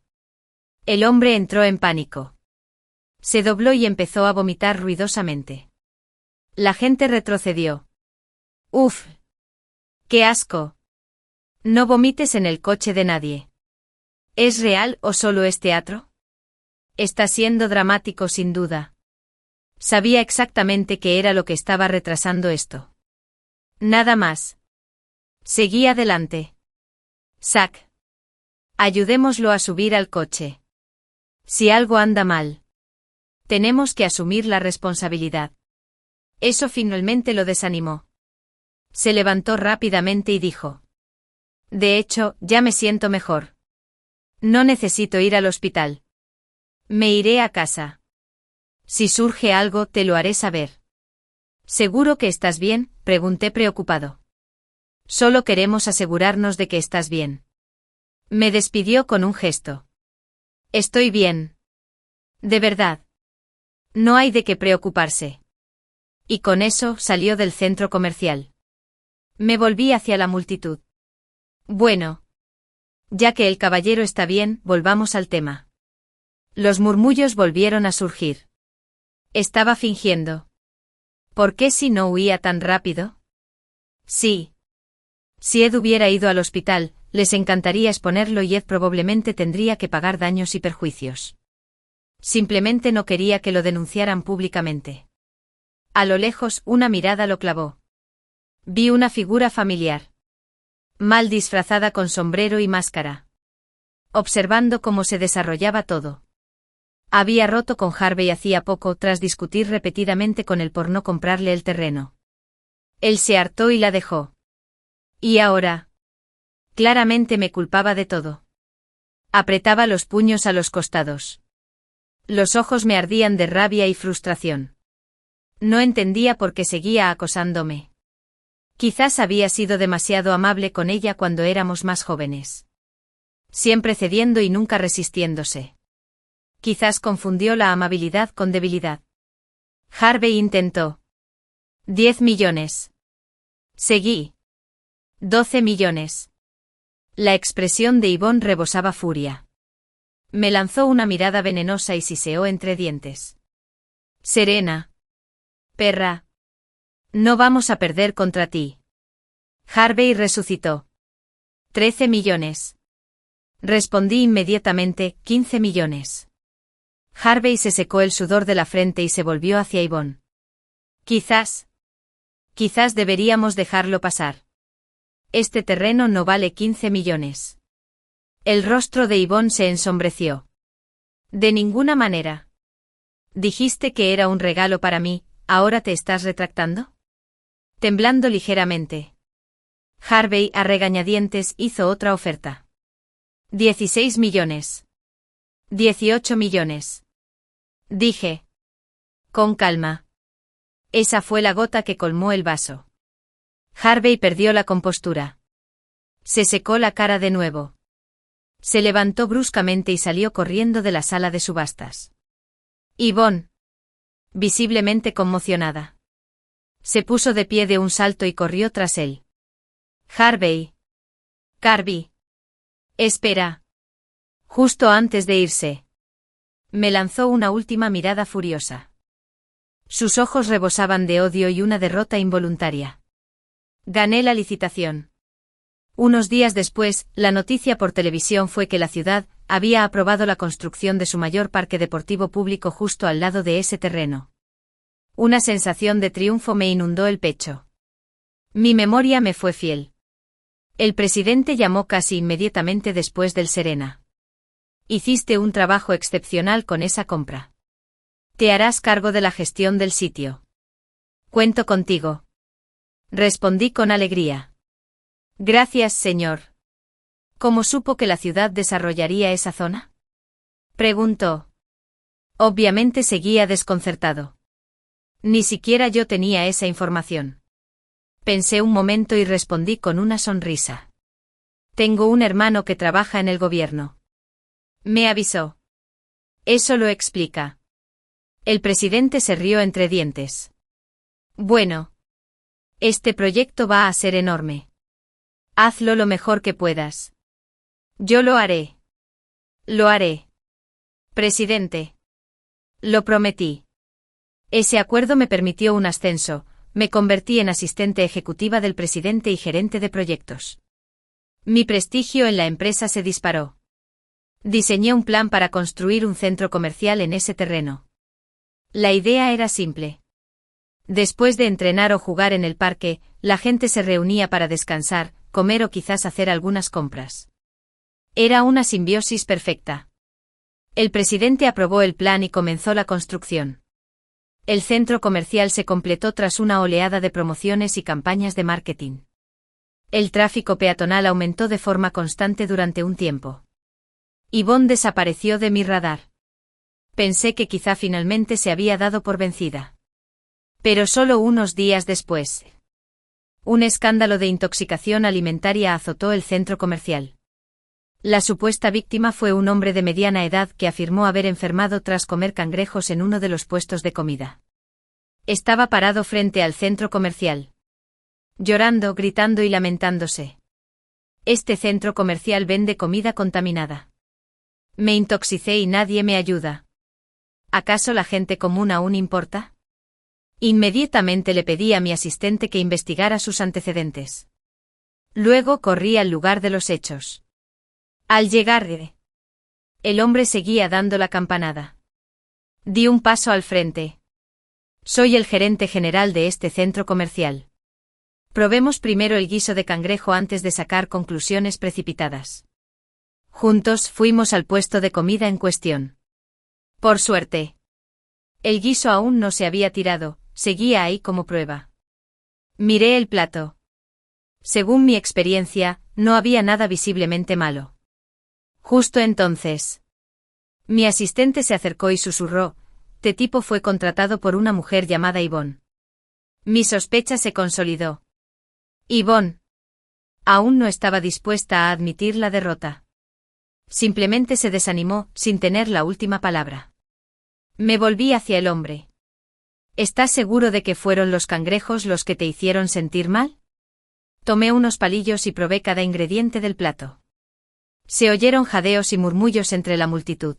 El hombre entró en pánico. Se dobló y empezó a vomitar ruidosamente. La gente retrocedió. ¡Uf! ¡Qué asco! No vomites en el coche de nadie. ¿Es real o solo es teatro? Está siendo dramático sin duda. Sabía exactamente qué era lo que estaba retrasando esto. Nada más. Seguí adelante. Zack. Ayudémoslo a subir al coche. Si algo anda mal, tenemos que asumir la responsabilidad. Eso finalmente lo desanimó. Se levantó rápidamente y dijo. De hecho, ya me siento mejor. No necesito ir al hospital. Me iré a casa. Si surge algo, te lo haré saber. ¿Seguro que estás bien?, pregunté preocupado. Solo queremos asegurarnos de que estás bien. Me despidió con un gesto. Estoy bien. De verdad. No hay de qué preocuparse. Y con eso salió del centro comercial. Me volví hacia la multitud. Bueno. Ya que el caballero está bien, volvamos al tema. Los murmullos volvieron a surgir. Estaba fingiendo. ¿Por qué si no huía tan rápido? Sí. Si Ed hubiera ido al hospital, les encantaría exponerlo y Ed probablemente tendría que pagar daños y perjuicios. Simplemente no quería que lo denunciaran públicamente. A lo lejos, una mirada lo clavó. Vi una figura familiar. Mal disfrazada con sombrero y máscara. Observando cómo se desarrollaba todo. Había roto con Harvey hacía poco tras discutir repetidamente con él por no comprarle el terreno. Él se hartó y la dejó. ¿Y ahora? Claramente me culpaba de todo. Apretaba los puños a los costados. Los ojos me ardían de rabia y frustración. No entendía por qué seguía acosándome. Quizás había sido demasiado amable con ella cuando éramos más jóvenes. Siempre cediendo y nunca resistiéndose. Quizás confundió la amabilidad con debilidad. Harvey intentó. 10 millones. Seguí. 12 millones. La expresión de Yvonne rebosaba furia. Me lanzó una mirada venenosa y siseó entre dientes. Serena. Perra. No vamos a perder contra ti. Harvey resucitó. 13 millones. Respondí inmediatamente, 15 millones. Harvey se secó el sudor de la frente y se volvió hacia Yvonne. Quizás deberíamos dejarlo pasar. Este terreno no vale 15 millones. El rostro de Yvonne se ensombreció. De ninguna manera. Dijiste que era un regalo para mí, ¿ahora te estás retractando? Temblando ligeramente. Harvey, a regañadientes, hizo otra oferta. 16 millones. 18 millones. Dije. Con calma. Esa fue la gota que colmó el vaso. Harvey perdió la compostura. Se secó la cara de nuevo. Se levantó bruscamente y salió corriendo de la sala de subastas. Yvonne. Visiblemente conmocionada. Se puso de pie de un salto y corrió tras él. Harvey. Carby. Espera. Justo antes de irse. Me lanzó una última mirada furiosa. Sus ojos rebosaban de odio y una derrota involuntaria. Gané la licitación. Unos días después, la noticia por televisión fue que la ciudad había aprobado la construcción de su mayor parque deportivo público justo al lado de ese terreno. Una sensación de triunfo me inundó el pecho. Mi memoria me fue fiel. El presidente llamó casi inmediatamente después del Serena. Hiciste un trabajo excepcional con esa compra. Te harás cargo de la gestión del sitio. Cuento contigo. Respondí con alegría. Gracias, señor. ¿Cómo supo que la ciudad desarrollaría esa zona? Preguntó. Obviamente seguía desconcertado. Ni siquiera yo tenía esa información. Pensé un momento y respondí con una sonrisa. Tengo un hermano que trabaja en el gobierno. Me avisó. Eso lo explica. El presidente se rió entre dientes. Bueno. Este proyecto va a ser enorme. Hazlo lo mejor que puedas. Yo lo haré. Lo haré. Presidente. Lo prometí. Ese acuerdo me permitió un ascenso, me convertí en asistente ejecutiva del presidente y gerente de proyectos. Mi prestigio en la empresa se disparó. Diseñé un plan para construir un centro comercial en ese terreno. La idea era simple. Después de entrenar o jugar en el parque, la gente se reunía para descansar, comer o quizás hacer algunas compras. Era una simbiosis perfecta. El presidente aprobó el plan y comenzó la construcción. El centro comercial se completó tras una oleada de promociones y campañas de marketing. El tráfico peatonal aumentó de forma constante durante un tiempo. Yvonne desapareció de mi radar. Pensé que quizá finalmente se había dado por vencida. Pero solo unos días después. Un escándalo de intoxicación alimentaria azotó el centro comercial. La supuesta víctima fue un hombre de mediana edad que afirmó haber enfermado tras comer cangrejos en uno de los puestos de comida. Estaba parado frente al centro comercial. Llorando, gritando y lamentándose. Este centro comercial vende comida contaminada. Me intoxicé y nadie me ayuda. ¿Acaso la gente común aún importa? Inmediatamente le pedí a mi asistente que investigara sus antecedentes. Luego corrí al lugar de los hechos. Al llegar, el hombre seguía dando la campanada. Di un paso al frente. Soy el gerente general de este centro comercial. Probemos primero el guiso de cangrejo antes de sacar conclusiones precipitadas. Juntos fuimos al puesto de comida en cuestión. Por suerte. El guiso aún no se había tirado, seguía ahí como prueba. Miré el plato. Según mi experiencia, no había nada visiblemente malo. Justo entonces. Mi asistente se acercó y susurró, «Este tipo fue contratado por una mujer llamada Yvonne». Mi sospecha se consolidó. Yvonne. Aún no estaba dispuesta a admitir la derrota. Simplemente se desanimó, sin tener la última palabra. Me volví hacia el hombre. ¿Estás seguro de que fueron los cangrejos los que te hicieron sentir mal? Tomé unos palillos y probé cada ingrediente del plato. Se oyeron jadeos y murmullos entre la multitud.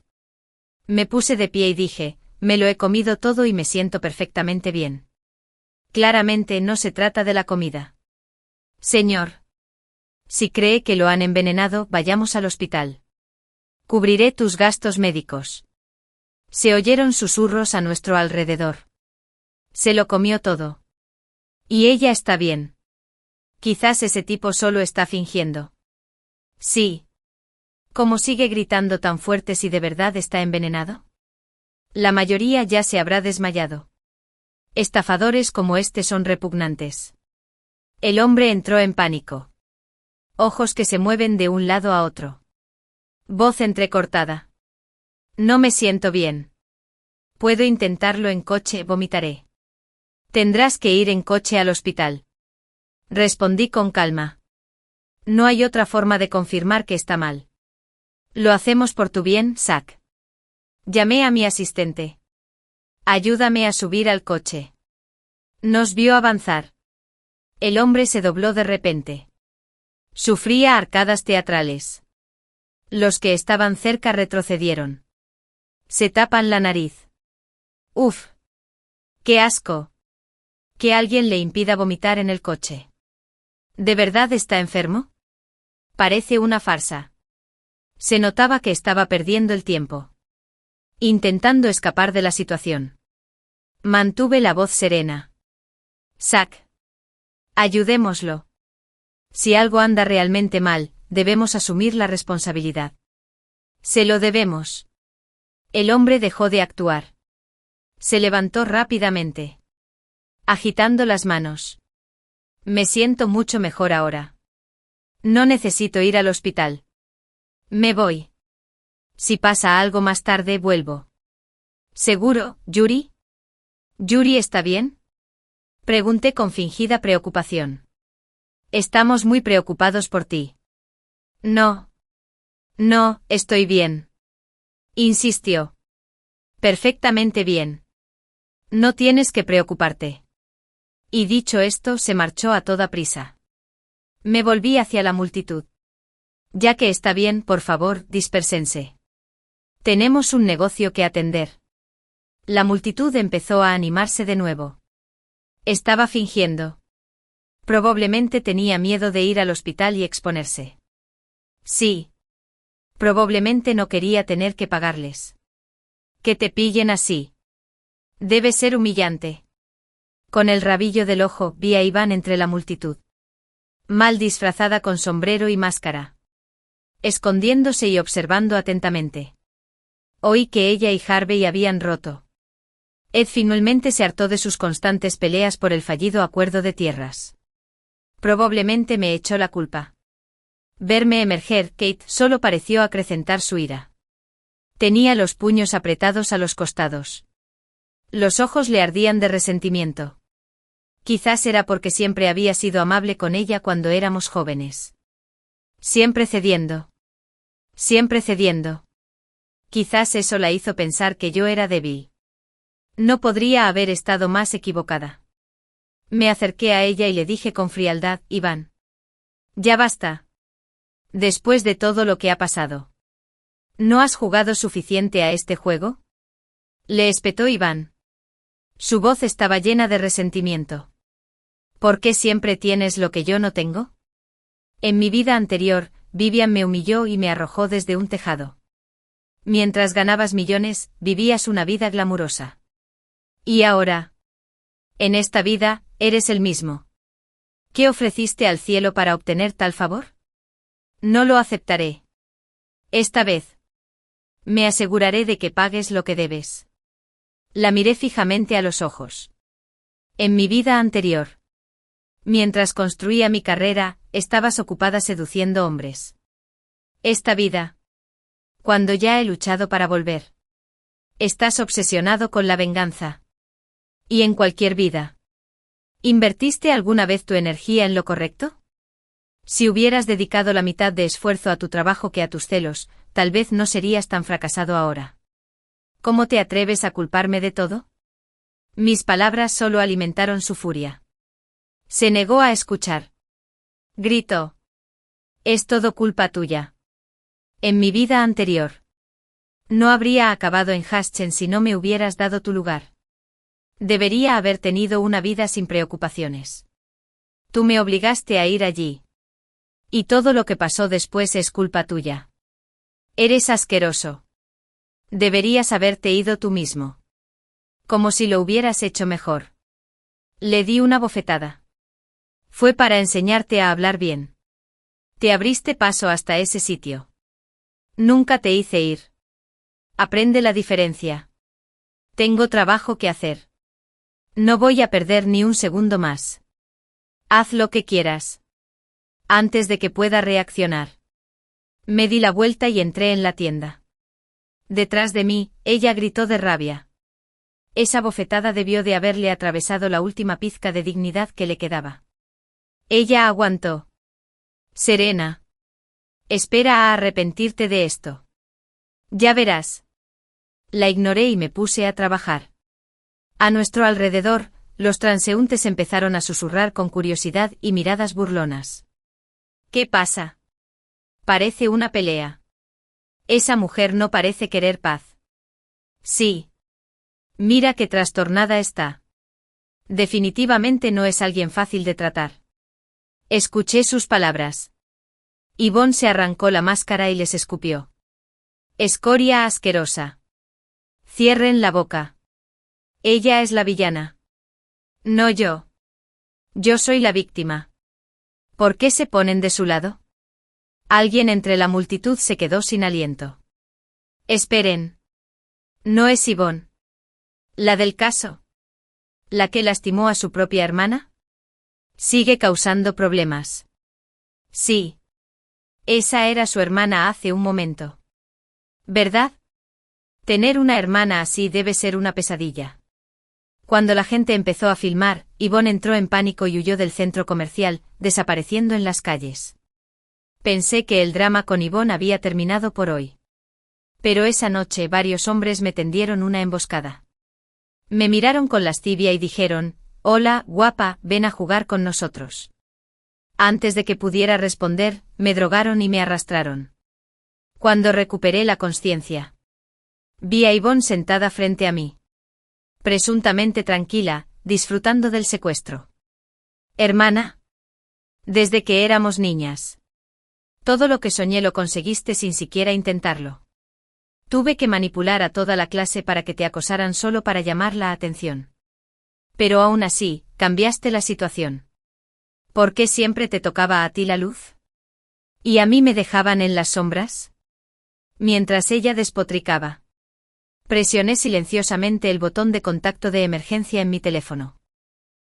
Me puse de pie y dije, me lo he comido todo y me siento perfectamente bien. Claramente no se trata de la comida. Señor. Si cree que lo han envenenado, vayamos al hospital. Cubriré tus gastos médicos. Se oyeron susurros a nuestro alrededor. Se lo comió todo. Y ella está bien. Quizás ese tipo solo está fingiendo. Sí. ¿Cómo sigue gritando tan fuerte si de verdad está envenenado? La mayoría ya se habrá desmayado. Estafadores como este son repugnantes. El hombre entró en pánico. Ojos que se mueven de un lado a otro. Voz entrecortada. No me siento bien. Puedo intentarlo en coche, vomitaré. Tendrás que ir en coche al hospital. Respondí con calma. No hay otra forma de confirmar que está mal. Lo hacemos por tu bien, Zack. Llamé a mi asistente. Ayúdame a subir al coche. Nos vio avanzar. El hombre se dobló de repente. Sufría arcadas teatrales. Los que estaban cerca retrocedieron. Se tapan la nariz. Uf. ¡Qué asco! Que alguien le impida vomitar en el coche. ¿De verdad está enfermo? Parece una farsa. Se notaba que estaba perdiendo el tiempo. Intentando escapar de la situación. Mantuve la voz serena. Zack. Ayudémoslo. Si algo anda realmente mal, debemos asumir la responsabilidad. Se lo debemos. El hombre dejó de actuar. Se levantó rápidamente, agitando las manos. Me siento mucho mejor ahora. No necesito ir al hospital. Me voy. Si pasa algo más tarde, vuelvo. ¿Seguro, Yuri? ¿Yuri está bien? Pregunté con fingida preocupación. Estamos muy preocupados por ti. No. No, estoy bien. Insistió. Perfectamente bien. No tienes que preocuparte. Y dicho esto, se marchó a toda prisa. Me volví hacia la multitud. Ya que está bien, por favor, dispérsense. Tenemos un negocio que atender. La multitud empezó a animarse de nuevo. Estaba fingiendo. Probablemente tenía miedo de ir al hospital y exponerse. Sí. Probablemente no quería tener que pagarles. Que te pillen así. Debe ser humillante. Con el rabillo del ojo vi a Iván entre la multitud. Mal disfrazada con sombrero y máscara. Escondiéndose y observando atentamente. Oí que ella y Harvey habían roto. Ed finalmente se hartó de sus constantes peleas por el fallido acuerdo de tierras. Probablemente me echó la culpa. Verme emerger, Kate, solo pareció acrecentar su ira. Tenía los puños apretados a los costados. Los ojos le ardían de resentimiento. Quizás era porque siempre había sido amable con ella cuando éramos jóvenes. Siempre cediendo. Siempre cediendo. Quizás eso la hizo pensar que yo era débil. No podría haber estado más equivocada. Me acerqué a ella y le dije con frialdad, Iván. Ya basta. Después de todo lo que ha pasado. ¿No has jugado suficiente a este juego? Le espetó Iván. Su voz estaba llena de resentimiento. ¿Por qué siempre tienes lo que yo no tengo? En mi vida anterior, Vivian me humilló y me arrojó desde un tejado. Mientras ganabas millones, vivías una vida glamurosa. ¿Y ahora? En esta vida, eres el mismo. ¿Qué ofreciste al cielo para obtener tal favor? No lo aceptaré. Esta vez. Me aseguraré de que pagues lo que debes. La miré fijamente a los ojos. En mi vida anterior. Mientras construía mi carrera, estabas ocupada seduciendo hombres. Esta vida. Cuando ya he luchado para volver. Estás obsesionado con la venganza. Y en cualquier vida. ¿Invertiste alguna vez tu energía en lo correcto? Si hubieras dedicado la mitad de esfuerzo a tu trabajo que a tus celos, tal vez no serías tan fracasado ahora. ¿Cómo te atreves a culparme de todo? Mis palabras solo alimentaron su furia. Se negó a escuchar. Gritó. Es todo culpa tuya. En mi vida anterior. No habría acabado en Haschen si no me hubieras dado tu lugar. Debería haber tenido una vida sin preocupaciones. Tú me obligaste a ir allí. Y todo lo que pasó después es culpa tuya. Eres asqueroso. Deberías haberte ido tú mismo. Como si lo hubieras hecho mejor. Le di una bofetada. Fue para enseñarte a hablar bien. Te abriste paso hasta ese sitio. Nunca te hice ir. Aprende la diferencia. Tengo trabajo que hacer. No voy a perder ni un segundo más. Haz lo que quieras. Antes de que pueda reaccionar. Me di la vuelta y entré en la tienda. Detrás de mí, ella gritó de rabia. Esa bofetada debió de haberle atravesado la última pizca de dignidad que le quedaba. Ella aguantó. Serena. Espera a arrepentirte de esto. Ya verás. La ignoré y me puse a trabajar. A nuestro alrededor, los transeúntes empezaron a susurrar con curiosidad y miradas burlonas. ¿Qué pasa? Parece una pelea. Esa mujer no parece querer paz. Sí. Mira qué trastornada está. Definitivamente no es alguien fácil de tratar. Escuché sus palabras. Yvonne se arrancó la máscara y les escupió. Escoria asquerosa. Cierren la boca. Ella es la villana. No yo. Yo soy la víctima. ¿Por qué se ponen de su lado? Alguien entre la multitud se quedó sin aliento. Esperen. ¿No es Yvonne? ¿La del caso? ¿La que lastimó a su propia hermana? Sigue causando problemas. Sí. Esa era su hermana hace un momento. ¿Verdad? Tener una hermana así debe ser una pesadilla. Cuando la gente empezó a filmar, Yvonne entró en pánico y huyó del centro comercial, desapareciendo en las calles. Pensé que el drama con Yvonne había terminado por hoy. Pero esa noche varios hombres me tendieron una emboscada. Me miraron con lascivia y dijeron, «Hola, guapa, ven a jugar con nosotros». Antes de que pudiera responder, me drogaron y me arrastraron. Cuando recuperé la consciencia, vi a Yvonne sentada frente a mí. Presuntamente tranquila, disfrutando del secuestro. «Hermana. Desde que éramos niñas. Todo lo que soñé lo conseguiste sin siquiera intentarlo. Tuve que manipular a toda la clase para que te acosaran solo para llamar la atención. Pero aún así, cambiaste la situación. ¿Por qué siempre te tocaba a ti la luz? ¿Y a mí me dejaban en las sombras?». Mientras ella despotricaba, presioné silenciosamente el botón de contacto de emergencia en mi teléfono.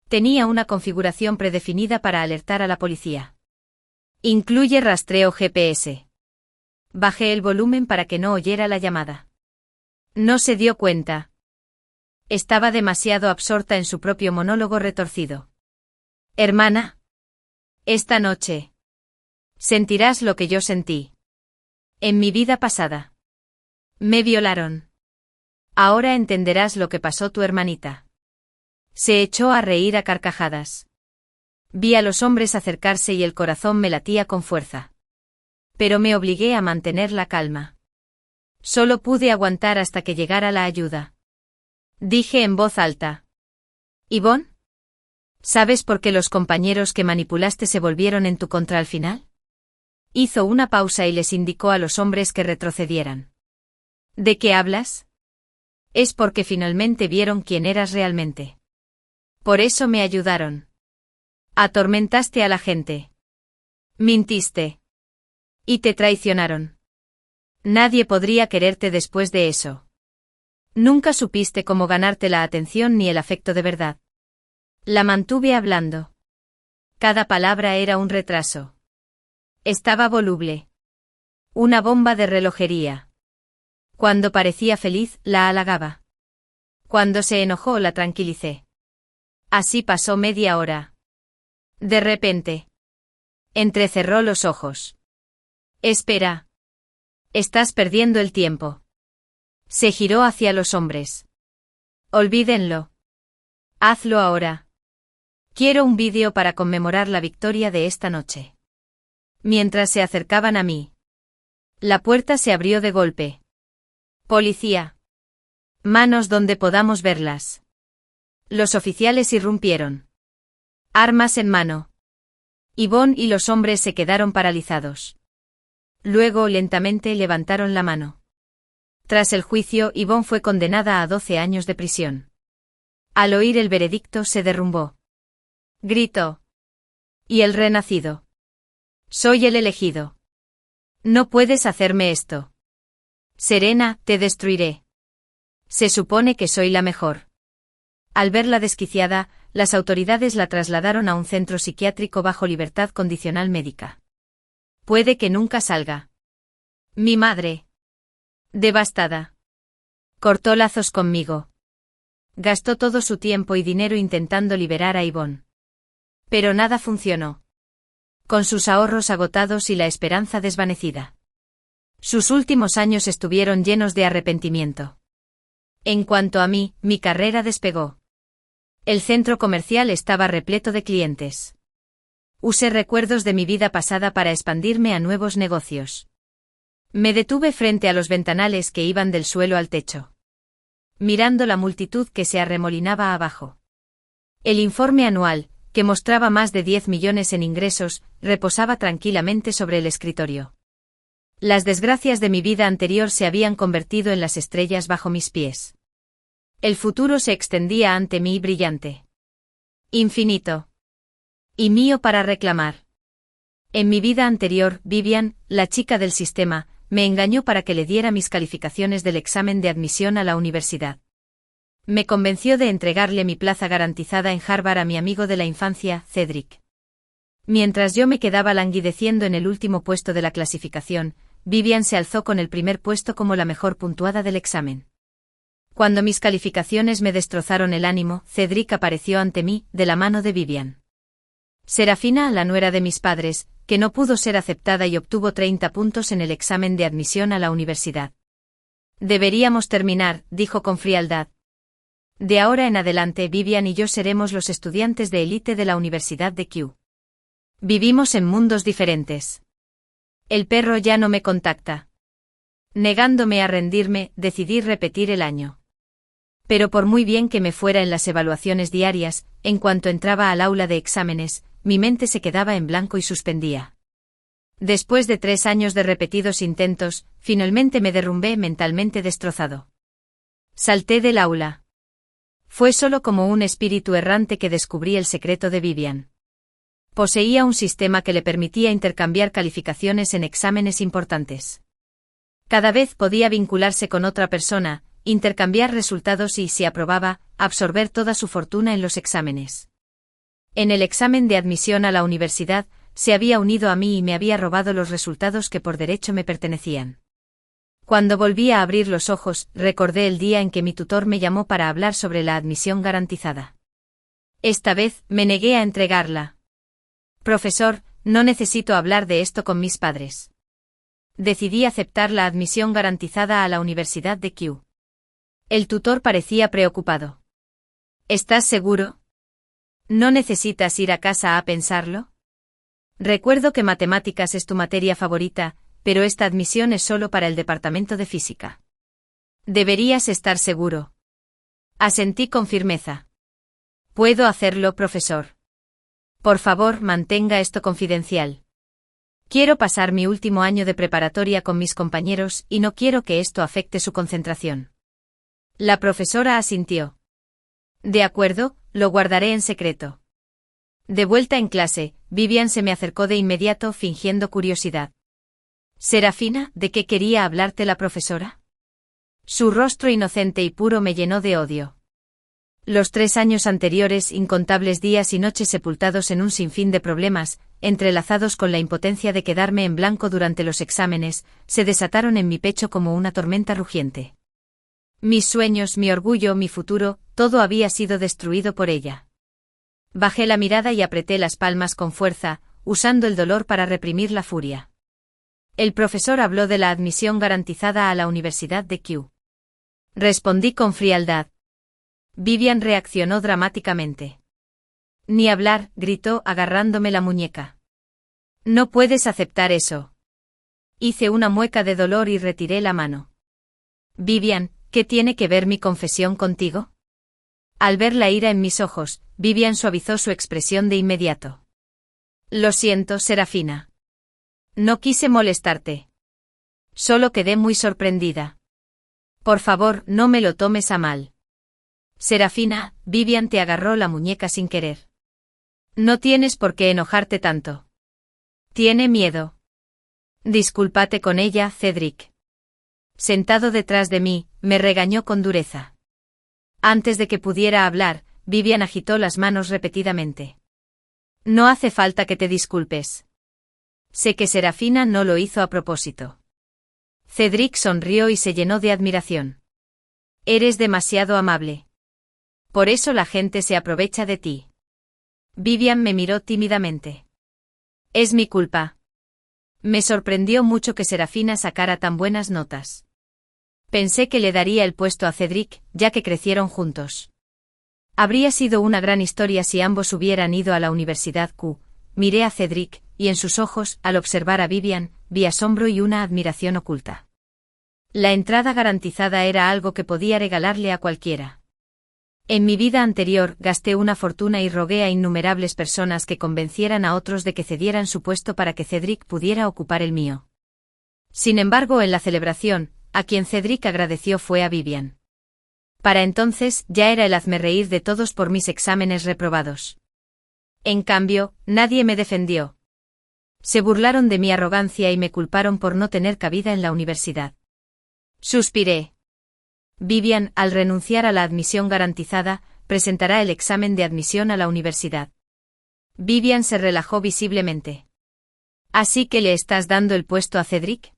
Tenía una configuración predefinida para alertar a la policía. Incluye rastreo GPS. Bajé el volumen para que no oyera la llamada. No se dio cuenta. Estaba demasiado absorta en su propio monólogo retorcido. «Hermana. Esta noche sentirás lo que yo sentí. En mi vida pasada. Me violaron. Ahora entenderás lo que pasó tu hermanita». Se echó a reír a carcajadas. Vi a los hombres acercarse y el corazón me latía con fuerza. Pero me obligué a mantener la calma. Solo pude aguantar hasta que llegara la ayuda. Dije en voz alta. «Yvonne, ¿sabes por qué los compañeros que manipulaste se volvieron en tu contra al final?». Hizo una pausa y les indicó a los hombres que retrocedieran. «¿De qué hablas?». «Es porque finalmente vieron quién eras realmente. Por eso me ayudaron. Atormentaste a la gente. Mintiste. Y te traicionaron. Nadie podría quererte después de eso. Nunca supiste cómo ganarte la atención ni el afecto de verdad». La mantuve hablando. Cada palabra era un retraso. Estaba voluble. Una bomba de relojería. Cuando parecía feliz, la halagaba. Cuando se enojó, la tranquilicé. Así pasó media hora. De repente, entrecerró los ojos. «Espera. Estás perdiendo el tiempo». Se giró hacia los hombres. «Olvídenlo. Hazlo ahora. Quiero un vídeo para conmemorar la victoria de esta noche». Mientras se acercaban a mí, la puerta se abrió de golpe. «Policía. Manos donde podamos verlas». Los oficiales irrumpieron. Armas en mano. Yvonne y los hombres se quedaron paralizados. Luego lentamente levantaron la mano. Tras el juicio, Yvonne fue condenada a 12 años de prisión. Al oír el veredicto se derrumbó. Gritó. «Y el renacido. Soy el elegido. No puedes hacerme esto. Serena, te destruiré. Se supone que soy la mejor». Al verla desquiciada, las autoridades la trasladaron a un centro psiquiátrico bajo libertad condicional médica. Puede que nunca salga. Mi madre, devastada, cortó lazos conmigo. Gastó todo su tiempo y dinero intentando liberar a Yvonne. Pero nada funcionó. Con sus ahorros agotados y la esperanza desvanecida. Sus últimos años estuvieron llenos de arrepentimiento. En cuanto a mí, mi carrera despegó. El centro comercial estaba repleto de clientes. Usé recuerdos de mi vida pasada para expandirme a nuevos negocios. Me detuve frente a los ventanales que iban del suelo al techo, mirando la multitud que se arremolinaba abajo. El informe anual, que mostraba más de 10 millones en ingresos, reposaba tranquilamente sobre el escritorio. Las desgracias de mi vida anterior se habían convertido en las estrellas bajo mis pies. El futuro se extendía ante mí brillante. Infinito. Y mío para reclamar. En mi vida anterior, Vivian, la chica del sistema, me engañó para que le diera mis calificaciones del examen de admisión a la universidad. Me convenció de entregarle mi plaza garantizada en Harvard a mi amigo de la infancia, Cedric. Mientras yo me quedaba languideciendo en el último puesto de la clasificación, Vivian se alzó con el primer puesto como la mejor puntuada del examen. Cuando mis calificaciones me destrozaron el ánimo, Cedric apareció ante mí, de la mano de Vivian. Serafina, la nuera de mis padres, que no pudo ser aceptada y obtuvo 30 puntos en el examen de admisión a la universidad. Deberíamos terminar, dijo con frialdad. De ahora en adelante Vivian y yo seremos los estudiantes de élite de la Universidad de Kew. Vivimos en mundos diferentes. El perro ya no me contacta. Negándome a rendirme, decidí repetir el año. Pero por muy bien que me fuera en las evaluaciones diarias, en cuanto entraba al aula de exámenes, mi mente se quedaba en blanco y suspendía. Después de 3 años de repetidos intentos, finalmente me derrumbé mentalmente destrozado. Salté del aula. Fue solo como un espíritu errante que descubrí el secreto de Vivian. Poseía un sistema que le permitía intercambiar calificaciones en exámenes importantes. Cada vez podía vincularse con otra persona, intercambiar resultados y, si aprobaba, absorber toda su fortuna en los exámenes. En el examen de admisión a la universidad, se había unido a mí y me había robado los resultados que por derecho me pertenecían. Cuando volví a abrir los ojos, recordé el día en que mi tutor me llamó para hablar sobre la admisión garantizada. Esta vez, me negué a entregarla. Profesor, no necesito hablar de esto con mis padres. Decidí aceptar la admisión garantizada a la Universidad de Kew. El tutor parecía preocupado. ¿Estás seguro? ¿No necesitas ir a casa a pensarlo? Recuerdo que matemáticas es tu materia favorita, pero esta admisión es solo para el departamento de física. Deberías estar seguro. Asentí con firmeza. ¿Puedo hacerlo, profesor? Por favor, mantenga esto confidencial. Quiero pasar mi último año de preparatoria con mis compañeros y no quiero que esto afecte su concentración. La profesora asintió. De acuerdo, lo guardaré en secreto. De vuelta en clase, Vivian se me acercó de inmediato fingiendo curiosidad. Serafina, ¿de qué quería hablarte la profesora? Su rostro inocente y puro me llenó de odio. Los 3 años anteriores, incontables días y noches sepultados en un sinfín de problemas, entrelazados con la impotencia de quedarme en blanco durante los exámenes, se desataron en mi pecho como una tormenta rugiente. Mis sueños, mi orgullo, mi futuro, todo había sido destruido por ella. Bajé la mirada y apreté las palmas con fuerza, usando el dolor para reprimir la furia. El profesor habló de la admisión garantizada a la Universidad de Kew. Respondí con frialdad. Vivian reaccionó dramáticamente. Ni hablar, gritó agarrándome la muñeca. No puedes aceptar eso. Hice una mueca de dolor y retiré la mano. Vivian, ¿qué tiene que ver mi confesión contigo? Al ver la ira en mis ojos, Vivian suavizó su expresión de inmediato. Lo siento, Serafina. No quise molestarte. Solo quedé muy sorprendida. Por favor, no me lo tomes a mal. Serafina, Vivian te agarró la muñeca sin querer. No tienes por qué enojarte tanto. Tiene miedo. Discúlpate con ella, Cedric. Sentado detrás de mí, me regañó con dureza. Antes de que pudiera hablar, Vivian agitó las manos repetidamente. No hace falta que te disculpes. Sé que Serafina no lo hizo a propósito. Cedric sonrió y se llenó de admiración. Eres demasiado amable. Por eso la gente se aprovecha de ti. Vivian me miró tímidamente. Es mi culpa. Me sorprendió mucho que Serafina sacara tan buenas notas. Pensé que le daría el puesto a Cedric, ya que crecieron juntos. Habría sido una gran historia si ambos hubieran ido a la Universidad Q. Miré a Cedric, y en sus ojos, al observar a Vivian, vi asombro y una admiración oculta. La entrada garantizada era algo que podía regalarle a cualquiera. En mi vida anterior, gasté una fortuna y rogué a innumerables personas que convencieran a otros de que cedieran su puesto para que Cedric pudiera ocupar el mío. Sin embargo, en la celebración, a quien Cedric agradeció fue a Vivian. Para entonces ya era el hazmerreír de todos por mis exámenes reprobados. En cambio, nadie me defendió. Se burlaron de mi arrogancia y me culparon por no tener cabida en la universidad. Suspiré. Vivian, al renunciar a la admisión garantizada, presentará el examen de admisión a la universidad. Vivian se relajó visiblemente. ¿Así que le estás dando el puesto a Cedric?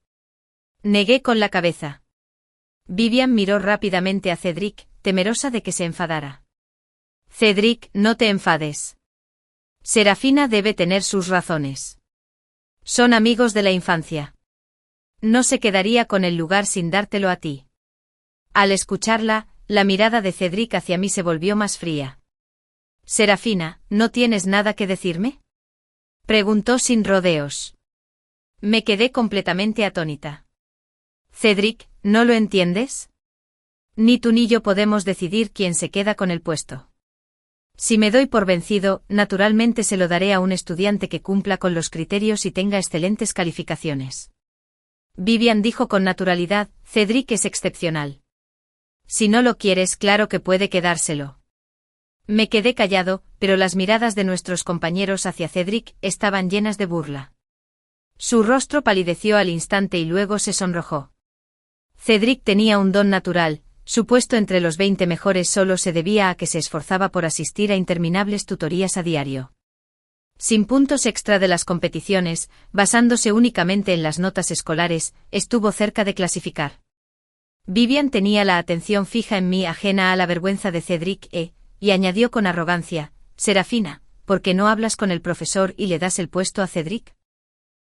Negué con la cabeza. Vivian miró rápidamente a Cedric, temerosa de que se enfadara. Cedric, no te enfades. Serafina debe tener sus razones. Son amigos de la infancia. No se quedaría con el lugar sin dártelo a ti. Al escucharla, la mirada de Cedric hacia mí se volvió más fría. Serafina, ¿no tienes nada que decirme? Preguntó sin rodeos. Me quedé completamente atónita. Cedric, ¿no lo entiendes? Ni tú ni yo podemos decidir quién se queda con el puesto. Si me doy por vencido, naturalmente se lo daré a un estudiante que cumpla con los criterios y tenga excelentes calificaciones. Vivian dijo con naturalidad, Cedric es excepcional. Si no lo quieres, claro que puede quedárselo. Me quedé callado, pero las miradas de nuestros compañeros hacia Cedric estaban llenas de burla. Su rostro palideció al instante y luego se sonrojó. Cedric tenía un don natural, su puesto entre los 20 mejores solo se debía a que se esforzaba por asistir a interminables tutorías a diario. Sin puntos extra de las competiciones, basándose únicamente en las notas escolares, estuvo cerca de clasificar. Vivian tenía la atención fija en mí ajena a la vergüenza de Cedric y añadió con arrogancia, Serafina, ¿por qué no hablas con el profesor y le das el puesto a Cedric?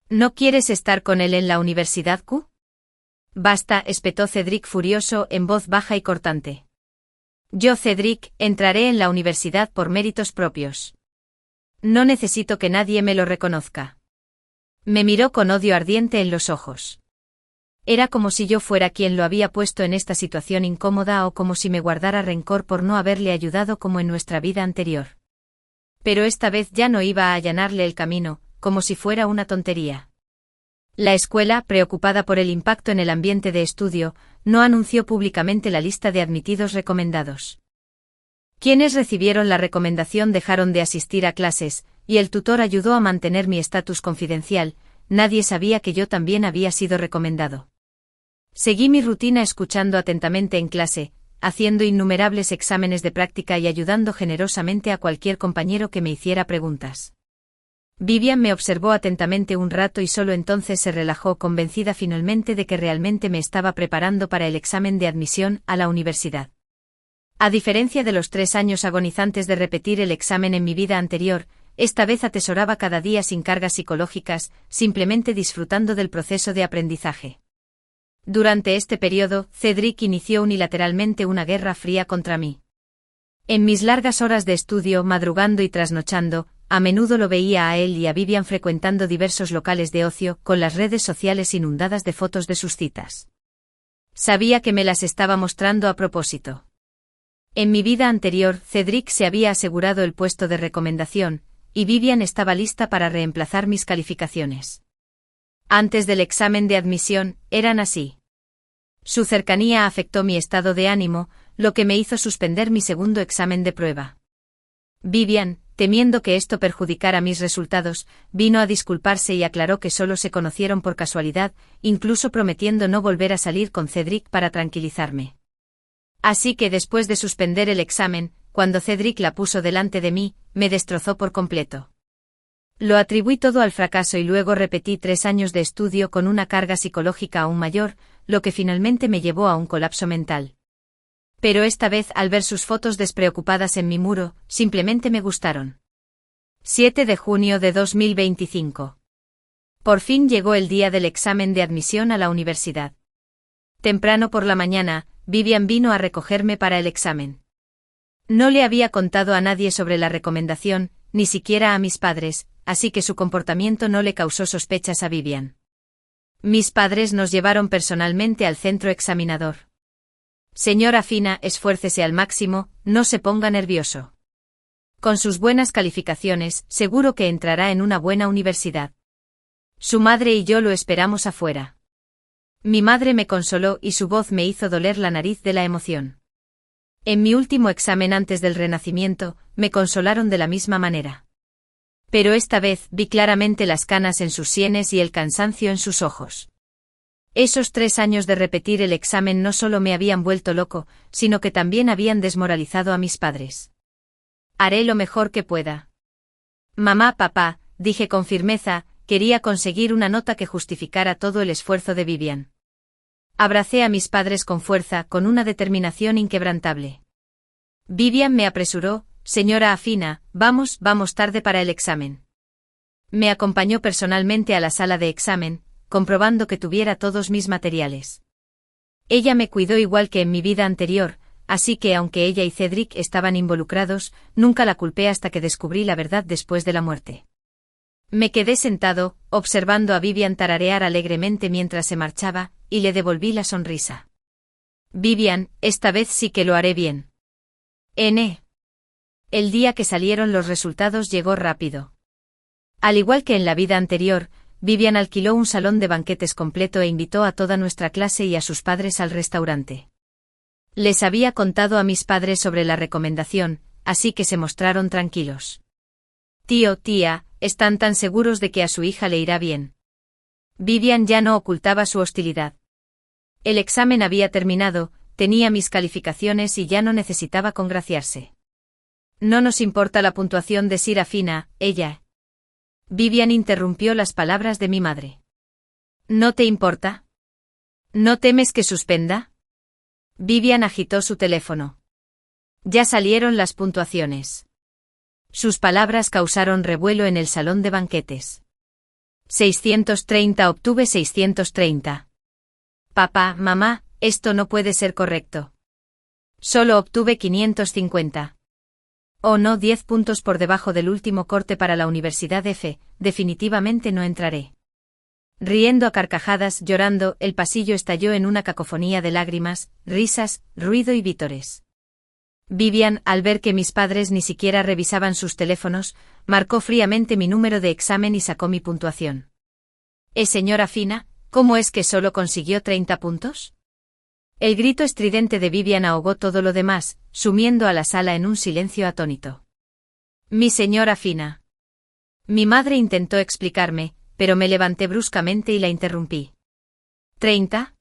¿No quieres estar con él en la universidad Q? Basta, espetó Cedric furioso en voz baja y cortante. Yo, Cedric, entraré en la universidad por méritos propios. No necesito que nadie me lo reconozca. Me miró con odio ardiente en los ojos. Era como si yo fuera quien lo había puesto en esta situación incómoda o como si me guardara rencor por no haberle ayudado como en nuestra vida anterior. Pero esta vez ya no iba a allanarle el camino, como si fuera una tontería. La escuela, preocupada por el impacto en el ambiente de estudio, no anunció públicamente la lista de admitidos recomendados. Quienes recibieron la recomendación dejaron de asistir a clases, y el tutor ayudó a mantener mi estatus confidencial, nadie sabía que yo también había sido recomendado. Seguí mi rutina escuchando atentamente en clase, haciendo innumerables exámenes de práctica y ayudando generosamente a cualquier compañero que me hiciera preguntas. Vivian me observó atentamente un rato y solo entonces se relajó convencida finalmente de que realmente me estaba preparando para el examen de admisión a la universidad. A diferencia de los 3 años agonizantes de repetir el examen en mi vida anterior, esta vez atesoraba cada día sin cargas psicológicas, simplemente disfrutando del proceso de aprendizaje. Durante este periodo, Cedric inició unilateralmente una guerra fría contra mí. En mis largas horas de estudio, madrugando y trasnochando, a menudo lo veía a él y a Vivian frecuentando diversos locales de ocio, con las redes sociales inundadas de fotos de sus citas. Sabía que me las estaba mostrando a propósito. En mi vida anterior, Cedric se había asegurado el puesto de recomendación, y Vivian estaba lista para reemplazar mis calificaciones. Antes del examen de admisión, eran así. Su cercanía afectó mi estado de ánimo, lo que me hizo suspender mi segundo examen de prueba. Vivian, temiendo que esto perjudicara mis resultados, vino a disculparse y aclaró que solo se conocieron por casualidad, incluso prometiendo no volver a salir con Cedric para tranquilizarme. Así que después de suspender el examen, cuando Cedric la puso delante de mí, me destrozó por completo. Lo atribuí todo al fracaso y luego repetí 3 años de estudio con una carga psicológica aún mayor, lo que finalmente me llevó a un colapso mental. Pero esta vez, al ver sus fotos despreocupadas en mi muro, simplemente me gustaron. 7 de junio de 2025. Por fin llegó el día del examen de admisión a la universidad. Temprano por la mañana, Vivian vino a recogerme para el examen. No le había contado a nadie sobre la recomendación, ni siquiera a mis padres, así que su comportamiento no le causó sospechas a Vivian. Mis padres nos llevaron personalmente al centro examinador. Señora Fina, esfuércese al máximo, no se ponga nervioso. Con sus buenas calificaciones, seguro que entrará en una buena universidad. Su madre y yo lo esperamos afuera. Mi madre me consoló y su voz me hizo doler la nariz de la emoción. En mi último examen antes del Renacimiento, me consolaron de la misma manera. Pero esta vez vi claramente las canas en sus sienes y el cansancio en sus ojos. Esos 3 años de repetir el examen no solo me habían vuelto loco, sino que también habían desmoralizado a mis padres. Haré lo mejor que pueda. Mamá, papá, dije con firmeza, quería conseguir una nota que justificara todo el esfuerzo de Vivian. Abracé a mis padres con fuerza, con una determinación inquebrantable. Vivian me apresuró, señora Afina, vamos tarde para el examen. Me acompañó personalmente a la sala de examen, comprobando que tuviera todos mis materiales. Ella me cuidó igual que en mi vida anterior, así que aunque ella y Cedric estaban involucrados, nunca la culpé hasta que descubrí la verdad después de la muerte. Me quedé sentado, observando a Vivian tararear alegremente mientras se marchaba, y le devolví la sonrisa. Vivian, esta vez sí que lo haré bien. El día que salieron los resultados llegó rápido. Al igual que en la vida anterior, Vivian alquiló un salón de banquetes completo e invitó a toda nuestra clase y a sus padres al restaurante. Les había contado a mis padres sobre la recomendación, así que se mostraron tranquilos. Tío, tía, ¿están tan seguros de que a su hija le irá bien? Vivian ya no ocultaba su hostilidad. El examen había terminado, tenía mis calificaciones y ya no necesitaba congraciarse. No nos importa la puntuación de Sir Afina, ella. Vivian interrumpió las palabras de mi madre. ¿No te importa? ¿No temes que suspenda? Vivian agitó su teléfono. Ya salieron las puntuaciones. Sus palabras causaron revuelo en el salón de banquetes. 630 obtuve 630. Papá, mamá, esto no puede ser correcto. Solo obtuve 550. Oh no, 10 puntos por debajo del último corte para la Universidad F, definitivamente no entraré. Riendo a carcajadas, llorando, el pasillo estalló en una cacofonía de lágrimas, risas, ruido y vítores. Vivian, al ver que mis padres ni siquiera revisaban sus teléfonos, marcó fríamente mi número de examen y sacó mi puntuación. Señora Fina, ¿cómo es que solo consiguió 30 puntos? El grito estridente de Vivian ahogó todo lo demás, sumiendo a la sala en un silencio atónito. Mi señora Fina. Mi madre intentó explicarme, pero me levanté bruscamente y la interrumpí. ¿30?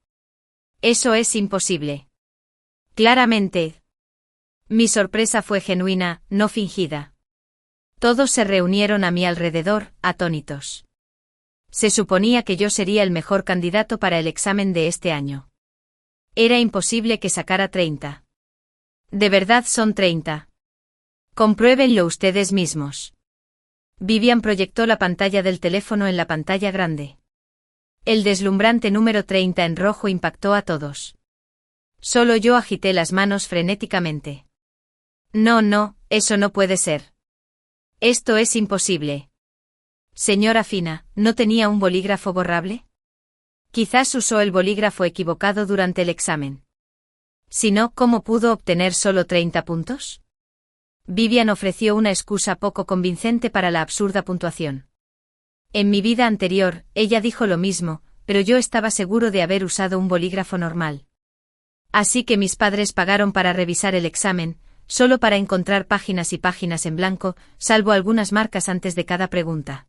Eso es imposible. Claramente. Mi sorpresa fue genuina, no fingida. Todos se reunieron a mi alrededor, atónitos. Se suponía que yo sería el mejor candidato para el examen de este año. Era imposible que sacara 30. De verdad son 30. Compruébenlo ustedes mismos. Vivian proyectó la pantalla del teléfono en la pantalla grande. El deslumbrante número 30 en rojo impactó a todos. Solo yo agité las manos frenéticamente. No, eso no puede ser. Esto es imposible. Señora Fina, ¿no tenía un bolígrafo borrable? Quizás usó el bolígrafo equivocado durante el examen. Si no, ¿cómo pudo obtener solo 30 puntos? Vivian ofreció una excusa poco convincente para la absurda puntuación. En mi vida anterior, ella dijo lo mismo, pero yo estaba seguro de haber usado un bolígrafo normal. Así que mis padres pagaron para revisar el examen, solo para encontrar páginas y páginas en blanco, salvo algunas marcas antes de cada pregunta.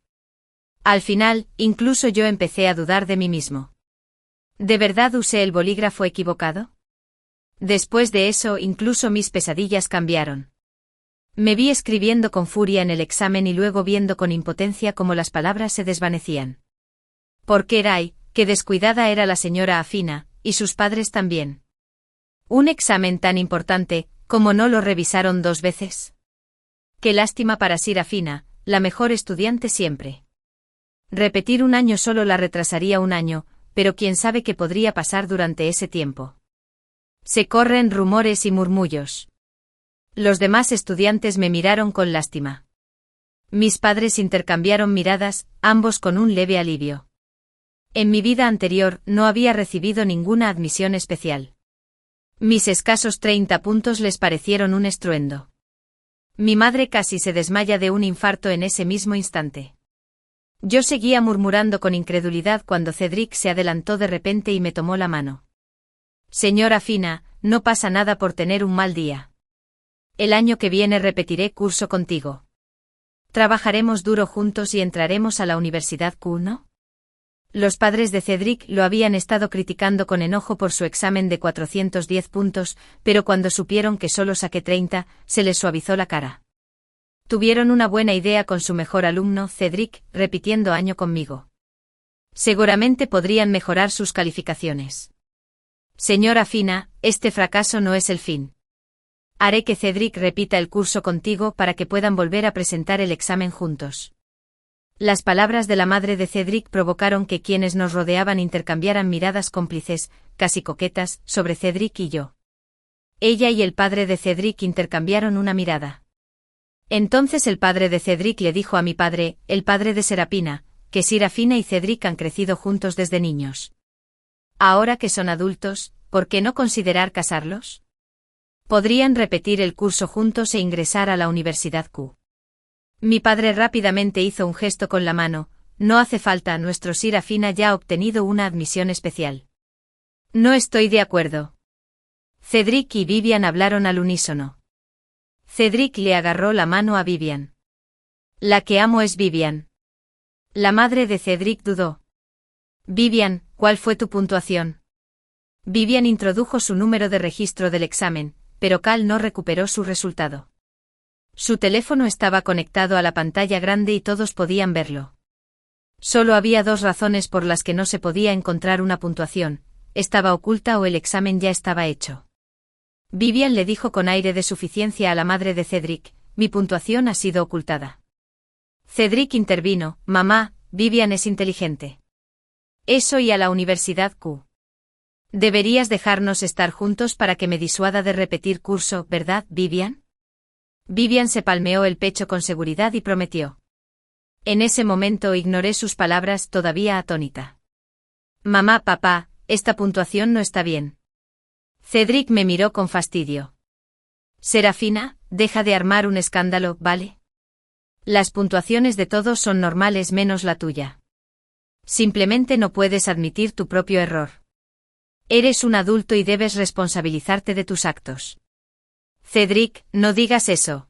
Al final, incluso yo empecé a dudar de mí mismo. ¿De verdad usé el bolígrafo equivocado? Después de eso, incluso mis pesadillas cambiaron. Me vi escribiendo con furia en el examen y luego viendo con impotencia cómo las palabras se desvanecían. ¿Por qué Ray, qué descuidada era la señora Afina, y sus padres también? Un examen tan importante, ¿cómo no lo revisaron 2 veces? Qué lástima para Sir Afina, la mejor estudiante siempre. Repetir un año solo la retrasaría un año, pero quién sabe qué podría pasar durante ese tiempo. Se corren rumores y murmullos. Los demás estudiantes me miraron con lástima. Mis padres intercambiaron miradas, ambos con un leve alivio. En mi vida anterior no había recibido ninguna admisión especial. Mis escasos 30 puntos les parecieron un estruendo. Mi madre casi se desmaya de un infarto en ese mismo instante. Yo seguía murmurando con incredulidad cuando Cedric se adelantó de repente y me tomó la mano. Señora Fina, no pasa nada por tener un mal día. El año que viene repetiré curso contigo. Trabajaremos duro juntos y entraremos a la Universidad Q, ¿no? Los padres de Cedric lo habían estado criticando con enojo por su examen de 410 puntos, pero cuando supieron que solo saqué 30, se les suavizó la cara. Tuvieron una buena idea con su mejor alumno, Cedric, repitiendo año conmigo. Seguramente podrían mejorar sus calificaciones. Señora Fina, este fracaso no es el fin. Haré que Cedric repita el curso contigo para que puedan volver a presentar el examen juntos. Las palabras de la madre de Cedric provocaron que quienes nos rodeaban intercambiaran miradas cómplices, casi coquetas, sobre Cedric y yo. Ella y el padre de Cedric intercambiaron una mirada. Entonces el padre de Cedric le dijo a mi padre, el padre de Serafina, que Serafina y Cedric han crecido juntos desde niños. Ahora que son adultos, ¿por qué no considerar casarlos? Podrían repetir el curso juntos e ingresar a la Universidad Q. Mi padre rápidamente hizo un gesto con la mano, no hace falta, nuestro Serafina ya ha obtenido una admisión especial. No estoy de acuerdo. Cedric y Vivian hablaron al unísono. Cedric le agarró la mano a Vivian. La que amo es Vivian. La madre de Cedric dudó. Vivian, ¿cuál fue tu puntuación? Vivian introdujo su número de registro del examen, pero Cal no recuperó su resultado. Su teléfono estaba conectado a la pantalla grande y todos podían verlo. Solo había dos razones por las que no se podía encontrar una puntuación: estaba oculta o el examen ya estaba hecho. Vivian le dijo con aire de suficiencia a la madre de Cedric, mi puntuación ha sido ocultada. Cedric intervino, mamá, Vivian es inteligente. Eso y a la Universidad Q. Deberías dejarnos estar juntos para que me disuada de repetir curso, ¿verdad, Vivian? Vivian se palmeó el pecho con seguridad y prometió. En ese momento ignoré sus palabras, todavía atónita. Mamá, papá, esta puntuación no está bien. Cedric me miró con fastidio. Serafina, deja de armar un escándalo, ¿vale? Las puntuaciones de todos son normales menos la tuya. Simplemente no puedes admitir tu propio error. Eres un adulto y debes responsabilizarte de tus actos. Cedric, no digas eso.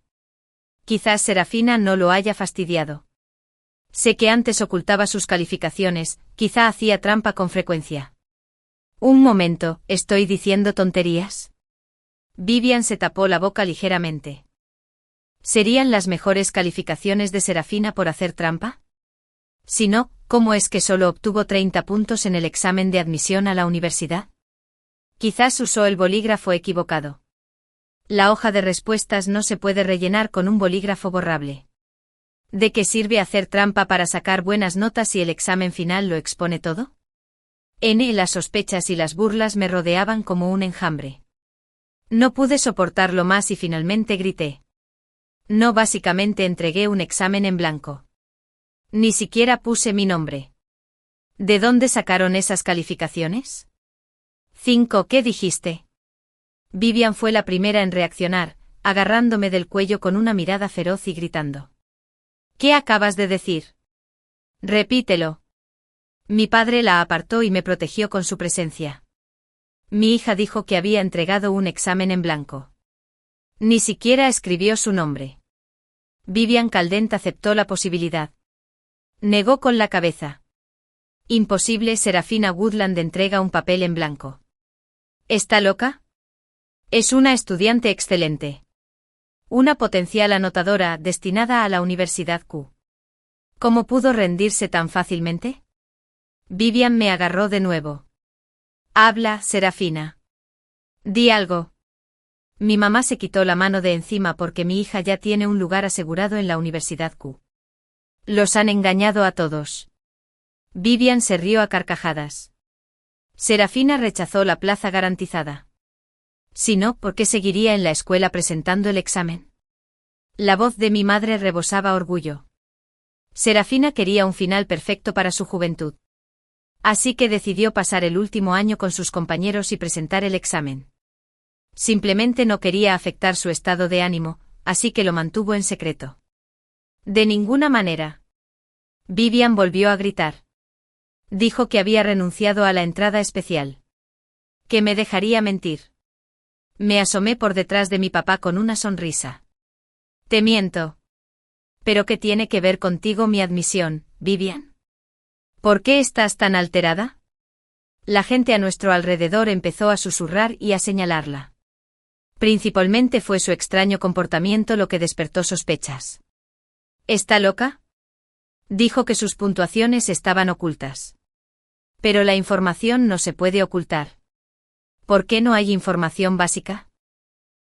Quizás Serafina no lo haya fastidiado. Sé que antes ocultaba sus calificaciones, quizá hacía trampa con frecuencia. Un momento, ¿estoy diciendo tonterías? Vivian se tapó la boca ligeramente. ¿Serían las mejores calificaciones de Serafina por hacer trampa? Si no, ¿cómo es que solo obtuvo 30 puntos en el examen de admisión a la universidad? Quizás usó el bolígrafo equivocado. La hoja de respuestas no se puede rellenar con un bolígrafo borrable. ¿De qué sirve hacer trampa para sacar buenas notas si el examen final lo expone todo? Las sospechas y las burlas me rodeaban como un enjambre. No pude soportarlo más y finalmente grité. No, básicamente entregué un examen en blanco. Ni siquiera puse mi nombre. ¿De dónde sacaron esas calificaciones? 5, ¿qué dijiste? Vivian fue la primera en reaccionar, agarrándome del cuello con una mirada feroz y gritando. ¿Qué acabas de decir? Repítelo. Mi padre la apartó y me protegió con su presencia. Mi hija dijo que había entregado un examen en blanco. Ni siquiera escribió su nombre. Vivian Caldent aceptó la posibilidad. Negó con la cabeza. Imposible, Serafina Woodland entrega un papel en blanco. ¿Está loca? Es una estudiante excelente. Una potencial anotadora destinada a la Universidad Q. ¿Cómo pudo rendirse tan fácilmente? Vivian me agarró de nuevo. Habla, Serafina. Di algo. Mi mamá se quitó la mano de encima porque mi hija ya tiene un lugar asegurado en la Universidad Q. Los han engañado a todos. Vivian se rió a carcajadas. Serafina rechazó la plaza garantizada. Si no, ¿por qué seguiría en la escuela presentando el examen? La voz de mi madre rebosaba orgullo. Serafina quería un final perfecto para su juventud. Así que decidió pasar el último año con sus compañeros y presentar el examen. Simplemente no quería afectar su estado de ánimo, así que lo mantuvo en secreto. De ninguna manera. Vivian volvió a gritar. Dijo que había renunciado a la entrada especial. ¿Qué me dejaría mentir? Me asomé por detrás de mi papá con una sonrisa. Te miento. ¿Pero qué tiene que ver contigo mi admisión, Vivian? ¿Por qué estás tan alterada? La gente a nuestro alrededor empezó a susurrar y a señalarla. Principalmente fue su extraño comportamiento lo que despertó sospechas. ¿Está loca? Dijo que sus puntuaciones estaban ocultas. Pero la información no se puede ocultar. ¿Por qué no hay información básica?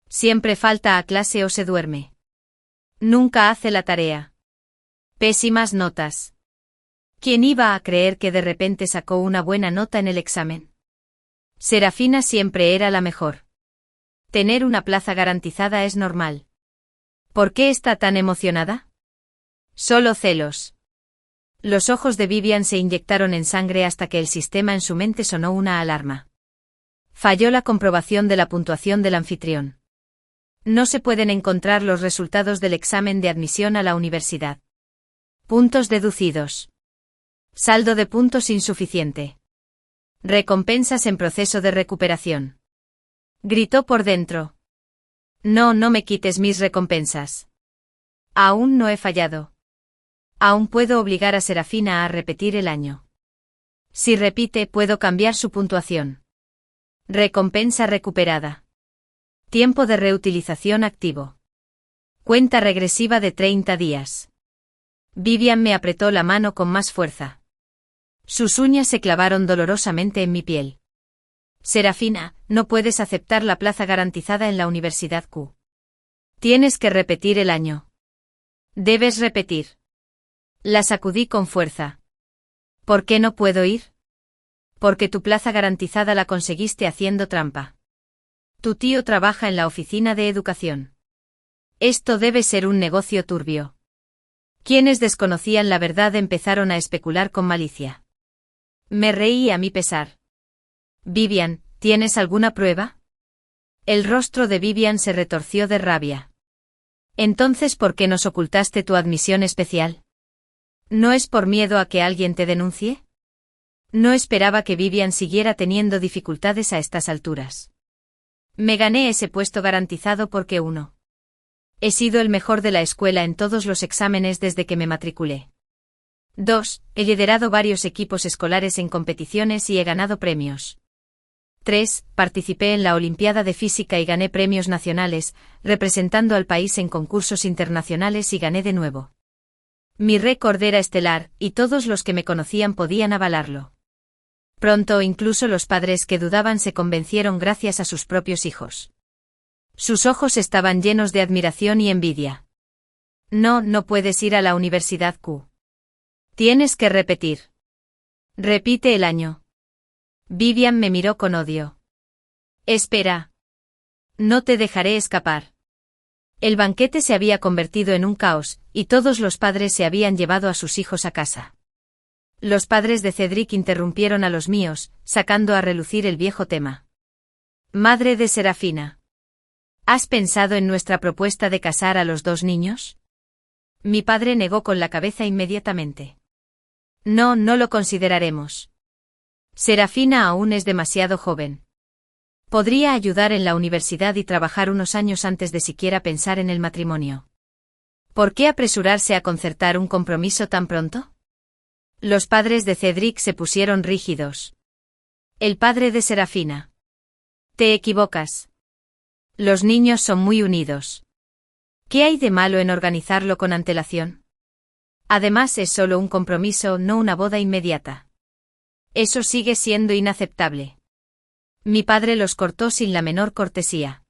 Siempre falta a clase o se duerme. Nunca hace la tarea. Pésimas notas. ¿Quién iba a creer que de repente sacó una buena nota en el examen? Serafina siempre era la mejor. Tener una plaza garantizada es normal. ¿Por qué está tan emocionada? Solo celos. Los ojos de Vivian se inyectaron en sangre hasta que el sistema en su mente sonó una alarma. Falló la comprobación de la puntuación del anfitrión. No se pueden encontrar los resultados del examen de admisión a la universidad. Puntos deducidos. Saldo de puntos insuficiente. Recompensas en proceso de recuperación. Gritó por dentro. No, no me quites mis recompensas. Aún no he fallado. Aún puedo obligar a Serafina a repetir el año. Si repite, puedo cambiar su puntuación. Recompensa recuperada. Tiempo de reutilización activo. Cuenta regresiva de 30 días. Vivian me apretó la mano con más fuerza. Sus uñas se clavaron dolorosamente en mi piel. Serafina, no puedes aceptar la plaza garantizada en la Universidad Q. Tienes que repetir el año. Debes repetir. La sacudí con fuerza. ¿Por qué no puedo ir? Porque tu plaza garantizada la conseguiste haciendo trampa. Tu tío trabaja en la oficina de educación. Esto debe ser un negocio turbio. Quienes desconocían la verdad empezaron a especular con malicia. Me reí a mi pesar. Vivian, ¿tienes alguna prueba? El rostro de Vivian se retorció de rabia. Entonces, ¿por qué nos ocultaste tu admisión especial? ¿No es por miedo a que alguien te denuncie? No esperaba que Vivian siguiera teniendo dificultades a estas alturas. Me gané ese puesto garantizado porque 1. He sido el mejor de la escuela en todos los exámenes desde que me matriculé. 2. He liderado varios equipos escolares en competiciones y he ganado premios. 3. Participé en la Olimpiada de Física y gané premios nacionales, representando al país en concursos internacionales y gané de nuevo. Mi récord era estelar, y todos los que me conocían podían avalarlo. Pronto incluso los padres que dudaban se convencieron gracias a sus propios hijos. Sus ojos estaban llenos de admiración y envidia. No, no puedes ir a la Universidad Q. Tienes que repetir. Repite el año. Vivian me miró con odio. Espera. No te dejaré escapar. El banquete se había convertido en un caos, y todos los padres se habían llevado a sus hijos a casa. Los padres de Cedric interrumpieron a los míos, sacando a relucir el viejo tema. Madre de Serafina. ¿Has pensado en nuestra propuesta de casar a los 2 niños? Mi padre negó con la cabeza inmediatamente. No, no lo consideraremos. Serafina aún es demasiado joven. Podría ayudar en la universidad y trabajar unos años antes de siquiera pensar en el matrimonio. ¿Por qué apresurarse a concertar un compromiso tan pronto? Los padres de Cedric se pusieron rígidos. El padre de Serafina. Te equivocas. Los niños son muy unidos. ¿Qué hay de malo en organizarlo con antelación? Además es solo un compromiso, no una boda inmediata. Eso sigue siendo inaceptable. Mi padre los cortó sin la menor cortesía.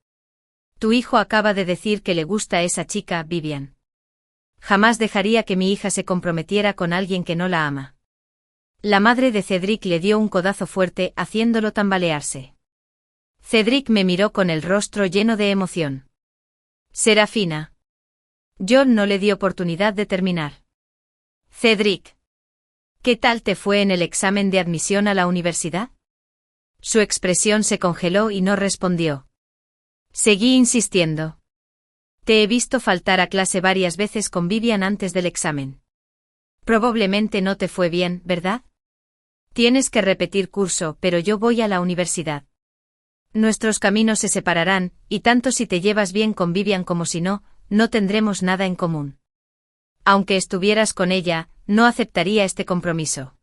Tu hijo acaba de decir que le gusta a esa chica, Vivian. Jamás dejaría que mi hija se comprometiera con alguien que no la ama. La madre de Cedric le dio un codazo fuerte, haciéndolo tambalearse. Cedric me miró con el rostro lleno de emoción. Serafina. John no le dio oportunidad de terminar. Cedric. ¿Qué tal te fue en el examen de admisión a la universidad? Su expresión se congeló y no respondió. Seguí insistiendo. Te he visto faltar a clase varias veces con Vivian antes del examen. Probablemente no te fue bien, ¿verdad? Tienes que repetir curso, pero yo voy a la universidad. Nuestros caminos se separarán, y tanto si te llevas bien con Vivian como si no, no tendremos nada en común. Aunque estuvieras con ella, no aceptaría este compromiso.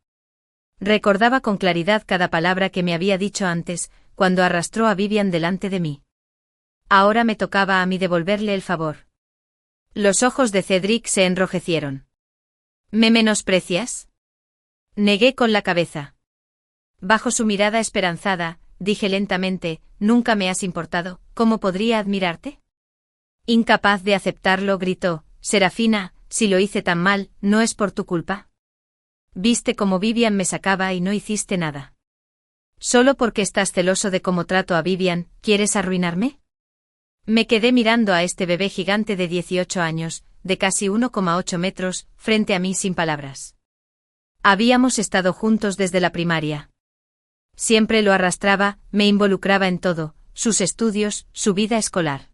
Recordaba con claridad cada palabra que me había dicho antes, cuando arrastró a Vivian delante de mí. Ahora me tocaba a mí devolverle el favor. Los ojos de Cedric se enrojecieron. ¿Me menosprecias? Negué con la cabeza. Bajo su mirada esperanzada, dije lentamente, nunca me has importado, ¿cómo podría admirarte? Incapaz de aceptarlo, gritó, Serafina, si lo hice tan mal, no es por tu culpa. Viste cómo Vivian me sacaba y no hiciste nada. ¿Solo porque estás celoso de cómo trato a Vivian, quieres arruinarme? Me quedé mirando a este bebé gigante de 18 años, de casi 1,8 metros, frente a mí sin palabras. Habíamos estado juntos desde la primaria. Siempre lo arrastraba, me involucraba en todo, sus estudios, su vida escolar.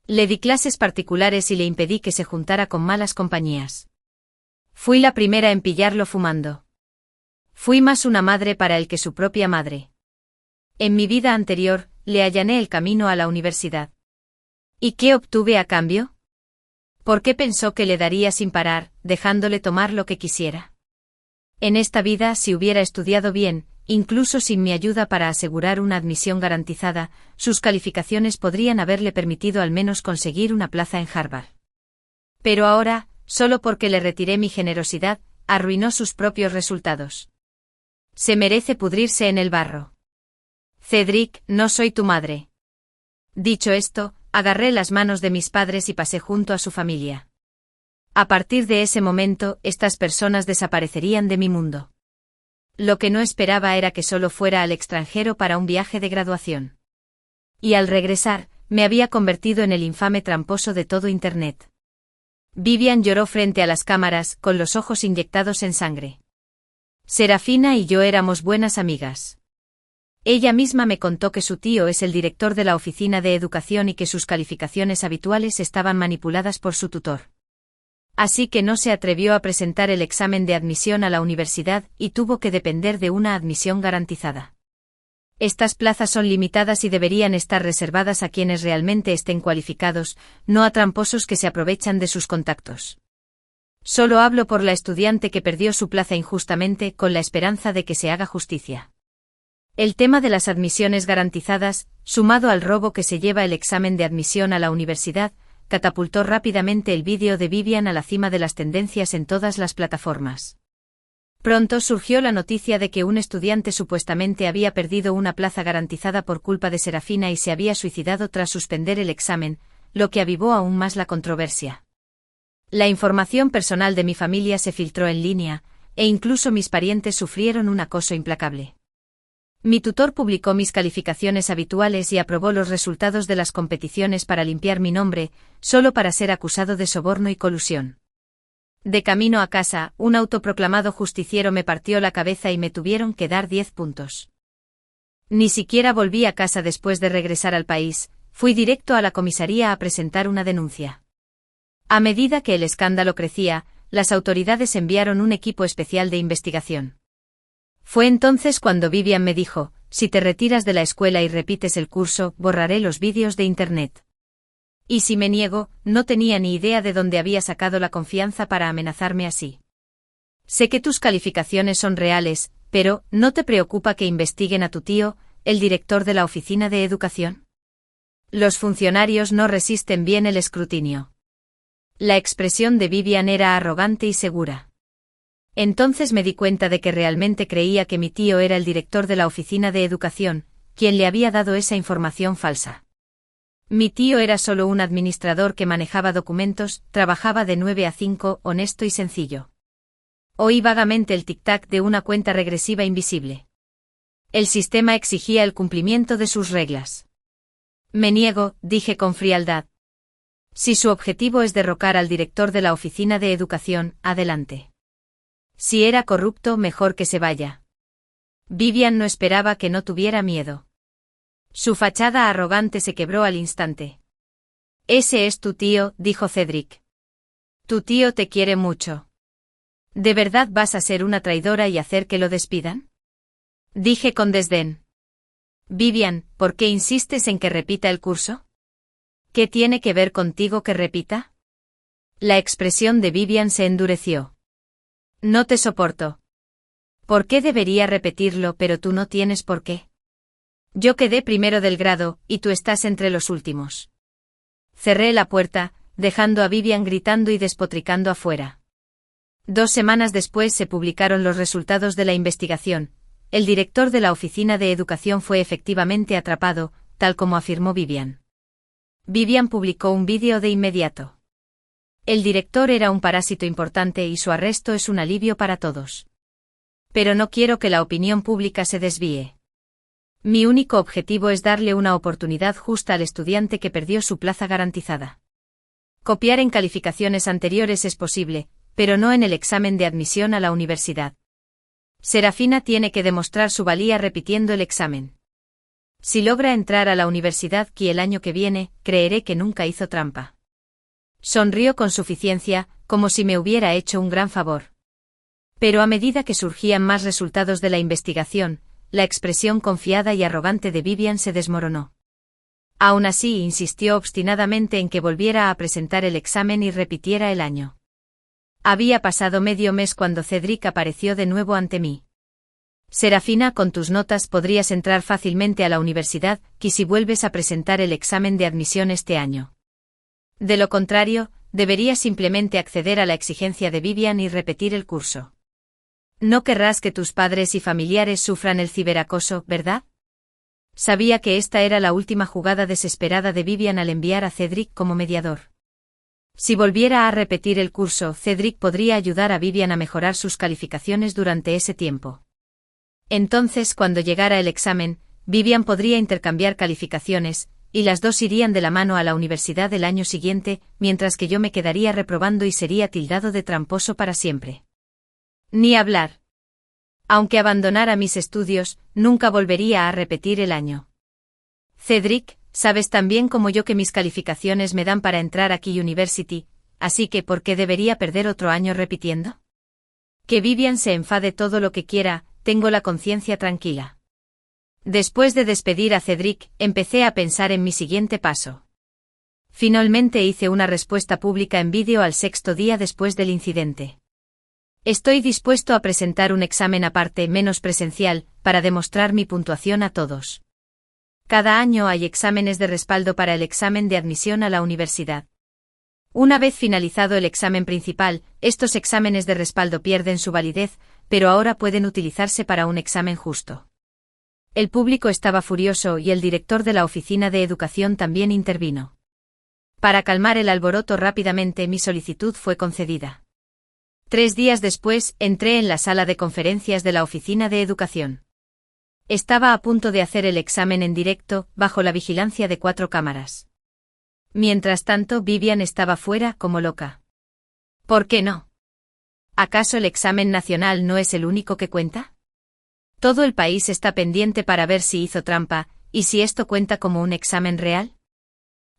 Le di clases particulares y le impedí que se juntara con malas compañías. Fui la primera en pillarlo fumando. Fui más una madre para él que su propia madre. En mi vida anterior, le allané el camino a la universidad. ¿Y qué obtuve a cambio? ¿Por qué pensó que le daría sin parar, dejándole tomar lo que quisiera? En esta vida, si hubiera estudiado bien, incluso sin mi ayuda para asegurar una admisión garantizada, sus calificaciones podrían haberle permitido al menos conseguir una plaza en Harvard. Pero ahora, solo porque le retiré mi generosidad, arruinó sus propios resultados. Se merece pudrirse en el barro. Cedric, no soy tu madre. Dicho esto, agarré las manos de mis padres y pasé junto a su familia. A partir de ese momento, estas personas desaparecerían de mi mundo. Lo que no esperaba era que solo fuera al extranjero para un viaje de graduación. Y al regresar, me había convertido en el infame tramposo de todo Internet. Vivian lloró frente a las cámaras, con los ojos inyectados en sangre. Serafina y yo éramos buenas amigas. Ella misma me contó que su tío es el director de la oficina de educación y que sus calificaciones habituales estaban manipuladas por su tutor. Así que no se atrevió a presentar el examen de admisión a la universidad y tuvo que depender de una admisión garantizada. Estas plazas son limitadas y deberían estar reservadas a quienes realmente estén cualificados, no a tramposos que se aprovechan de sus contactos. Solo hablo por la estudiante que perdió su plaza injustamente con la esperanza de que se haga justicia. El tema de las admisiones garantizadas, sumado al robo que se lleva el examen de admisión a la universidad, catapultó rápidamente el vídeo de Vivian a la cima de las tendencias en todas las plataformas. Pronto surgió la noticia de que un estudiante supuestamente había perdido una plaza garantizada por culpa de Serafina y se había suicidado tras suspender el examen, lo que avivó aún más la controversia. La información personal de mi familia se filtró en línea, e incluso mis parientes sufrieron un acoso implacable. Mi tutor publicó mis calificaciones habituales y aprobó los resultados de las competiciones para limpiar mi nombre, solo para ser acusado de soborno y colusión. De camino a casa, un autoproclamado justiciero me partió la cabeza y me tuvieron que dar 10 puntos. Ni siquiera volví a casa después de regresar al país, fui directo a la comisaría a presentar una denuncia. A medida que el escándalo crecía, las autoridades enviaron un equipo especial de investigación. Fue entonces cuando Vivian me dijo, si te retiras de la escuela y repites el curso, borraré los vídeos de Internet. Y si me niego, no tenía ni idea de dónde había sacado la confianza para amenazarme así. Sé que tus calificaciones son reales, pero, ¿no te preocupa que investiguen a tu tío, el director de la oficina de educación? Los funcionarios no resisten bien el escrutinio. La expresión de Vivian era arrogante y segura. Entonces me di cuenta de que realmente creía que mi tío era el director de la oficina de educación, quien le había dado esa información falsa. Mi tío era solo un administrador que manejaba documentos, trabajaba de 9 a 5, honesto y sencillo. Oí vagamente el tic-tac de una cuenta regresiva invisible. El sistema exigía el cumplimiento de sus reglas. Me niego, dije con frialdad. Si su objetivo es derrocar al director de la oficina de educación, adelante. Si era corrupto, mejor que se vaya. Vivian no esperaba que no tuviera miedo. Su fachada arrogante se quebró al instante. Ese es tu tío, dijo Cedric. Tu tío te quiere mucho. ¿De verdad vas a ser una traidora y hacer que lo despidan? Dije con desdén. Vivian, ¿por qué insistes en que repita el curso? ¿Qué tiene que ver contigo que repita? La expresión de Vivian se endureció. No te soporto. ¿Por qué debería repetirlo pero tú no tienes por qué? Yo quedé primero del grado, y tú estás entre los últimos. Cerré la puerta, dejando a Vivian gritando y despotricando afuera. 2 semanas después se publicaron los resultados de la investigación. El director de la Oficina de Educación fue efectivamente atrapado, tal como afirmó Vivian. Vivian publicó un vídeo de inmediato. El director era un parásito importante y su arresto es un alivio para todos. Pero no quiero que la opinión pública se desvíe. Mi único objetivo es darle una oportunidad justa al estudiante que perdió su plaza garantizada. Copiar en calificaciones anteriores es posible, pero no en el examen de admisión a la universidad. Serafina tiene que demostrar su valía repitiendo el examen. Si logra entrar a la universidad que el año que viene, creeré que nunca hizo trampa. Sonrió con suficiencia, como si me hubiera hecho un gran favor. Pero a medida que surgían más resultados de la investigación, la expresión confiada y arrogante de Vivian se desmoronó. Aún así insistió obstinadamente en que volviera a presentar el examen y repitiera el año. Había pasado medio mes cuando Cedric apareció de nuevo ante mí. Serafina, con tus notas podrías entrar fácilmente a la universidad, que si vuelves a presentar el examen de admisión este año. De lo contrario, deberías simplemente acceder a la exigencia de Vivian y repetir el curso. No querrás que tus padres y familiares sufran el ciberacoso, ¿verdad? Sabía que esta era la última jugada desesperada de Vivian al enviar a Cedric como mediador. Si volviera a repetir el curso, Cedric podría ayudar a Vivian a mejorar sus calificaciones durante ese tiempo. Entonces, cuando llegara el examen, Vivian podría intercambiar calificaciones, y las dos irían de la mano a la universidad el año siguiente, mientras que yo me quedaría reprobando y sería tildado de tramposo para siempre. Ni hablar. Aunque abandonara mis estudios, nunca volvería a repetir el año. Cedric, sabes tan bien como yo que mis calificaciones me dan para entrar a Key University, así que ¿por qué debería perder otro año repitiendo? Que Vivian se enfade todo lo que quiera, tengo la conciencia tranquila. Después de despedir a Cedric, empecé a pensar en mi siguiente paso. Finalmente hice una respuesta pública en vídeo al 6º día después del incidente. Estoy dispuesto a presentar un examen aparte menos presencial, para demostrar mi puntuación a todos. Cada año hay exámenes de respaldo para el examen de admisión a la universidad. Una vez finalizado el examen principal, estos exámenes de respaldo pierden su validez, pero ahora pueden utilizarse para un examen justo. El público estaba furioso y el director de la Oficina de Educación también intervino. Para calmar el alboroto rápidamente mi solicitud fue concedida. 3 días después, entré en la sala de conferencias de la Oficina de Educación. Estaba a punto de hacer el examen en directo, bajo la vigilancia de 4 cámaras. Mientras tanto, Vivian estaba fuera como loca. ¿Por qué no? ¿Acaso el examen nacional no es el único que cuenta? Todo el país está pendiente para ver si hizo trampa, y si esto cuenta como un examen real.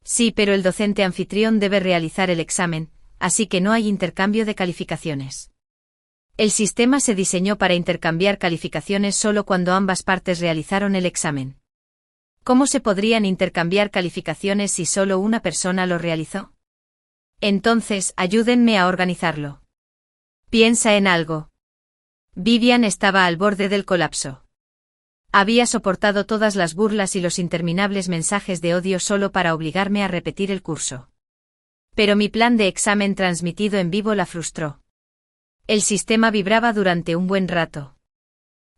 Sí, pero el docente anfitrión debe realizar el examen, así que no hay intercambio de calificaciones. El sistema se diseñó para intercambiar calificaciones solo cuando ambas partes realizaron el examen. ¿Cómo se podrían intercambiar calificaciones si solo una persona lo realizó? Entonces, ayúdenme a organizarlo. Piensa en algo. Vivian estaba al borde del colapso. Había soportado todas las burlas y los interminables mensajes de odio solo para obligarme a repetir el curso. Pero mi plan de examen transmitido en vivo la frustró. El sistema vibraba durante un buen rato.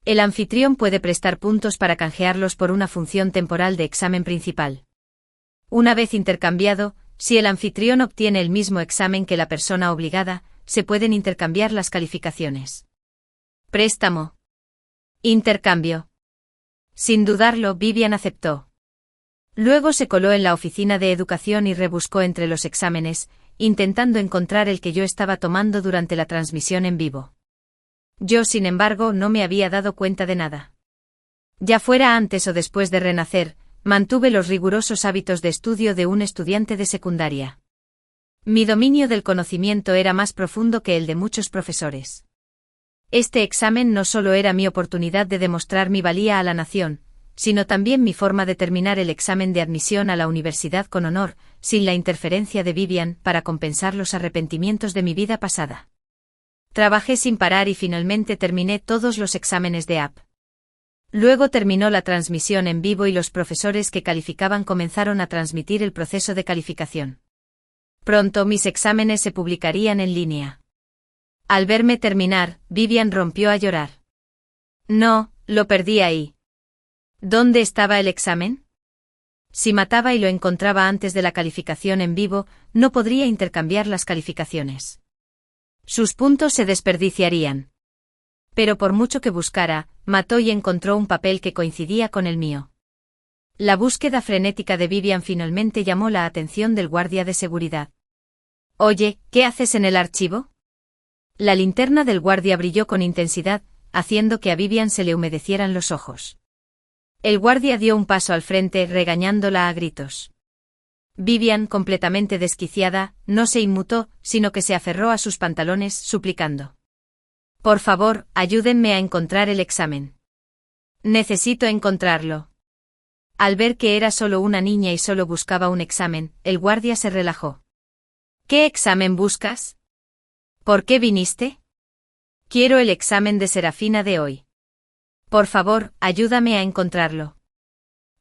El anfitrión puede prestar puntos para canjearlos por una función temporal de examen principal. Una vez intercambiado, si el anfitrión obtiene el mismo examen que la persona obligada, se pueden intercambiar las calificaciones. Préstamo. Intercambio. Sin dudarlo, Vivian aceptó. Luego se coló en la Oficina de Educación y rebuscó entre los exámenes, intentando encontrar el que yo estaba tomando durante la transmisión en vivo. Yo, sin embargo, no me había dado cuenta de nada. Ya fuera antes o después de renacer, mantuve los rigurosos hábitos de estudio de un estudiante de secundaria. Mi dominio del conocimiento era más profundo que el de muchos profesores. Este examen no solo era mi oportunidad de demostrar mi valía a la nación, sino también mi forma de terminar el examen de admisión a la universidad con honor, sin la interferencia de Vivian, para compensar los arrepentimientos de mi vida pasada. Trabajé sin parar y finalmente terminé todos los exámenes de AP. Luego terminó la transmisión en vivo y los profesores que calificaban comenzaron a transmitir el proceso de calificación. Pronto mis exámenes se publicarían en línea. Al verme terminar, Vivian rompió a llorar. No, lo perdí ahí. ¿Dónde estaba el examen? Si mataba y lo encontraba antes de la calificación en vivo, no podría intercambiar las calificaciones. Sus puntos se desperdiciarían. Pero por mucho que buscara, mató y encontró un papel que coincidía con el mío. La búsqueda frenética de Vivian finalmente llamó la atención del guardia de seguridad. Oye, ¿qué haces en el archivo? La linterna del guardia brilló con intensidad, haciendo que a Vivian se le humedecieran los ojos. El guardia dio un paso al frente, regañándola a gritos. Vivian, completamente desquiciada, no se inmutó, sino que se aferró a sus pantalones, suplicando. Por favor, ayúdenme a encontrar el examen. Necesito encontrarlo. Al ver que era solo una niña y solo buscaba un examen, el guardia se relajó. ¿Qué examen buscas? ¿Por qué viniste? Quiero el examen de Serafina de hoy. Por favor, ayúdame a encontrarlo.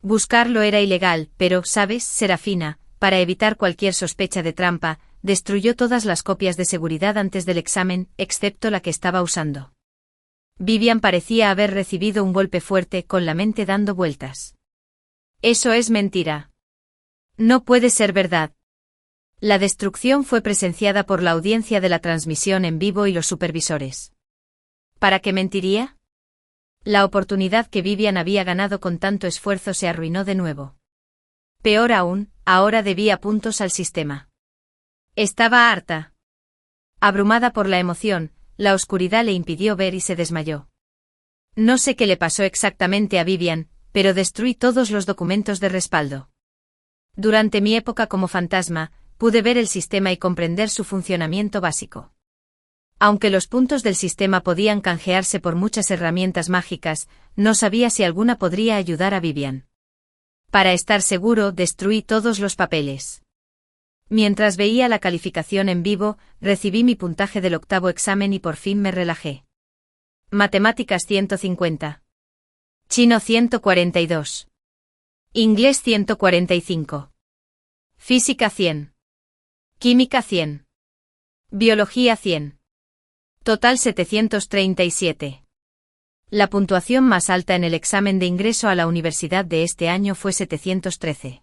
Buscarlo era ilegal, pero, ¿sabes, Serafina? Para evitar cualquier sospecha de trampa, destruyó todas las copias de seguridad antes del examen, excepto la que estaba usando. Vivian parecía haber recibido un golpe fuerte, con la mente dando vueltas. Eso es mentira. No puede ser verdad. La destrucción fue presenciada por la audiencia de la transmisión en vivo y los supervisores. ¿Para qué mentiría? La oportunidad que Vivian había ganado con tanto esfuerzo se arruinó de nuevo. Peor aún, ahora debía puntos al sistema. Estaba harta. Abrumada por la emoción, la oscuridad le impidió ver y se desmayó. No sé qué le pasó exactamente a Vivian, pero destruí todos los documentos de respaldo. Durante mi época como fantasma, pude ver el sistema y comprender su funcionamiento básico. Aunque los puntos del sistema podían canjearse por muchas herramientas mágicas, no sabía si alguna podría ayudar a Vivian. Para estar seguro, destruí todos los papeles. Mientras veía la calificación en vivo, recibí mi puntaje del octavo examen y por fin me relajé. Matemáticas 150. Chino 142. Inglés 145. Física 100. Química 100. Biología 100. Total 737. La puntuación más alta en el examen de ingreso a la universidad de este año fue 713.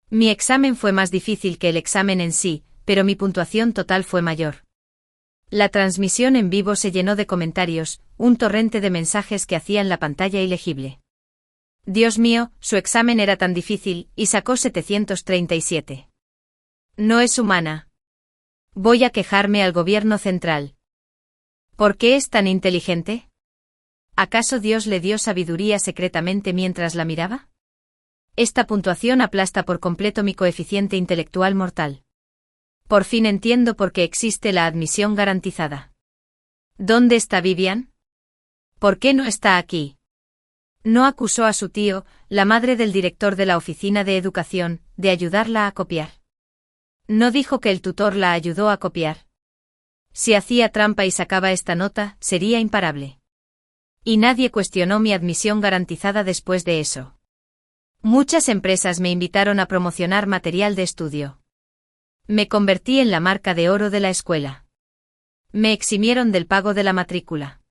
Mi examen fue más difícil que el examen en sí, pero mi puntuación total fue mayor. La transmisión en vivo se llenó de comentarios, un torrente de mensajes que hacían la pantalla ilegible. Dios mío, su examen era tan difícil, y sacó 737. No es humana. Voy a quejarme al gobierno central. ¿Por qué es tan inteligente? ¿Acaso Dios le dio sabiduría secretamente mientras la miraba? Esta puntuación aplasta por completo mi coeficiente intelectual mortal. Por fin entiendo por qué existe la admisión garantizada. ¿Dónde está Vivian? ¿Por qué no está aquí? No acusó a su tío, la madre del director de la oficina de educación, de ayudarla a copiar. No dijo que el tutor la ayudó a copiar. Si hacía trampa y sacaba esta nota, sería imparable. Y nadie cuestionó mi admisión garantizada después de eso. Muchas empresas me invitaron a promocionar material de estudio. Me convertí en la marca de oro de la escuela. Me eximieron del pago de la matrícula.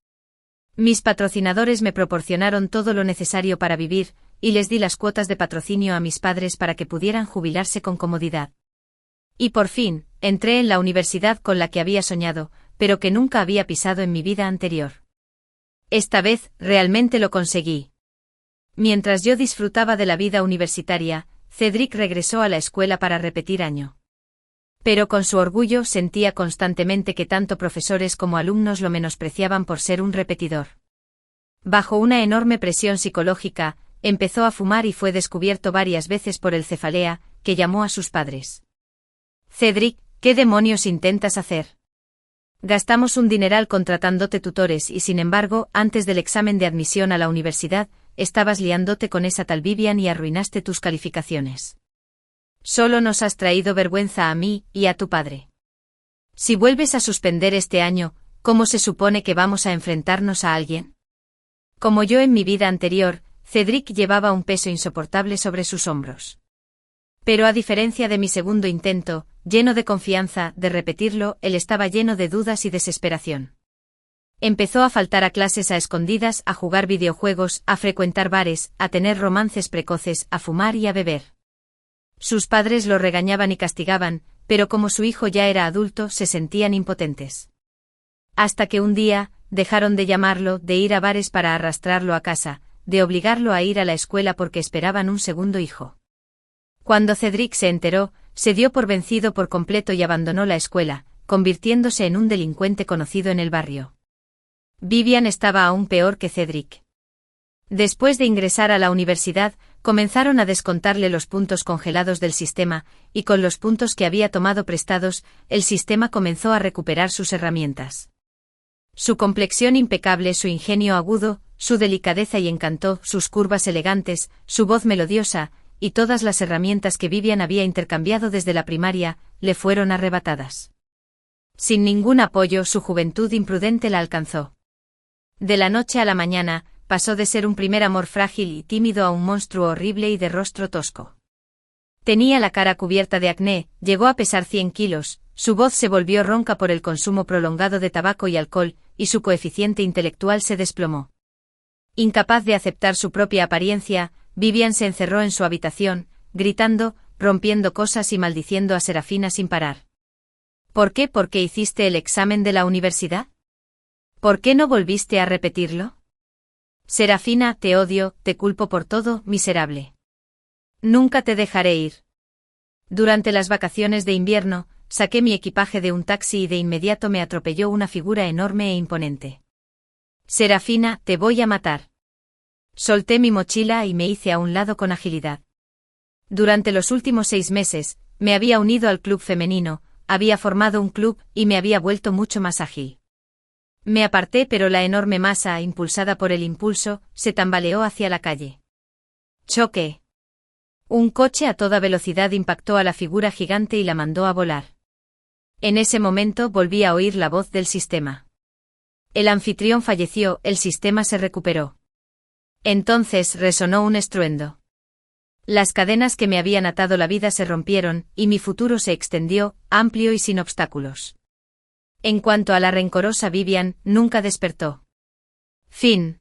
Mis patrocinadores me proporcionaron todo lo necesario para vivir, y les di las cuotas de patrocinio a mis padres para que pudieran jubilarse con comodidad. Y por fin, entré en la universidad con la que había soñado, pero que nunca había pisado en mi vida anterior. Esta vez, realmente lo conseguí. Mientras yo disfrutaba de la vida universitaria, Cedric regresó a la escuela para repetir año. Pero con su orgullo sentía constantemente que tanto profesores como alumnos lo menospreciaban por ser un repetidor. Bajo una enorme presión psicológica, empezó a fumar y fue descubierto varias veces por el cefalea, que llamó a sus padres. Cedric, ¿qué demonios intentas hacer? Gastamos un dineral contratándote tutores y sin embargo, antes del examen de admisión a la universidad, estabas liándote con esa tal Vivian y arruinaste tus calificaciones. Solo nos has traído vergüenza a mí y a tu padre. Si vuelves a suspender este año, ¿cómo se supone que vamos a enfrentarnos a alguien? Como yo en mi vida anterior, Cedric llevaba un peso insoportable sobre sus hombros. Pero a diferencia de mi segundo intento, lleno de confianza, de repetirlo, él estaba lleno de dudas y desesperación. Empezó a faltar a clases a escondidas, a jugar videojuegos, a frecuentar bares, a tener romances precoces, a fumar y a beber. Sus padres lo regañaban y castigaban, pero como su hijo ya era adulto, se sentían impotentes. Hasta que un día, dejaron de llamarlo, de ir a bares para arrastrarlo a casa, de obligarlo a ir a la escuela porque esperaban un segundo hijo. Cuando Cedric se enteró, se dio por vencido por completo y abandonó la escuela, convirtiéndose en un delincuente conocido en el barrio. Vivian estaba aún peor que Cedric. Después de ingresar a la universidad, comenzaron a descontarle los puntos congelados del sistema, y con los puntos que había tomado prestados, el sistema comenzó a recuperar sus herramientas. Su complexión impecable, su ingenio agudo, su delicadeza y encanto, sus curvas elegantes, su voz melodiosa, y todas las herramientas que Vivian había intercambiado desde la primaria, le fueron arrebatadas. Sin ningún apoyo, su juventud imprudente la alcanzó. De la noche a la mañana, pasó de ser un primer amor frágil y tímido a un monstruo horrible y de rostro tosco. Tenía la cara cubierta de acné, llegó a pesar 100 kilos, su voz se volvió ronca por el consumo prolongado de tabaco y alcohol, y su coeficiente intelectual se desplomó. Incapaz de aceptar su propia apariencia, Vivian se encerró en su habitación, gritando, rompiendo cosas y maldiciendo a Serafina sin parar. ¿Por qué? ¿Por qué hiciste el examen de la universidad? ¿Por qué no volviste a repetirlo? Serafina, te odio, te culpo por todo, miserable. Nunca te dejaré ir. Durante las vacaciones de invierno, saqué mi equipaje de un taxi y de inmediato me atropelló una figura enorme e imponente. Serafina, te voy a matar. Solté mi mochila y me hice a un lado con agilidad. Durante los últimos 6 meses, me había unido al club femenino, había formado un club y me había vuelto mucho más ágil. Me aparté, pero la enorme masa, impulsada por el impulso, se tambaleó hacia la calle. Choque. Un coche a toda velocidad impactó a la figura gigante y la mandó a volar. En ese momento volví a oír la voz del sistema. El anfitrión falleció, el sistema se recuperó. Entonces resonó un estruendo. Las cadenas que me habían atado la vida se rompieron, y mi futuro se extendió, amplio y sin obstáculos. En cuanto a la rencorosa Vivian, nunca despertó. Fin.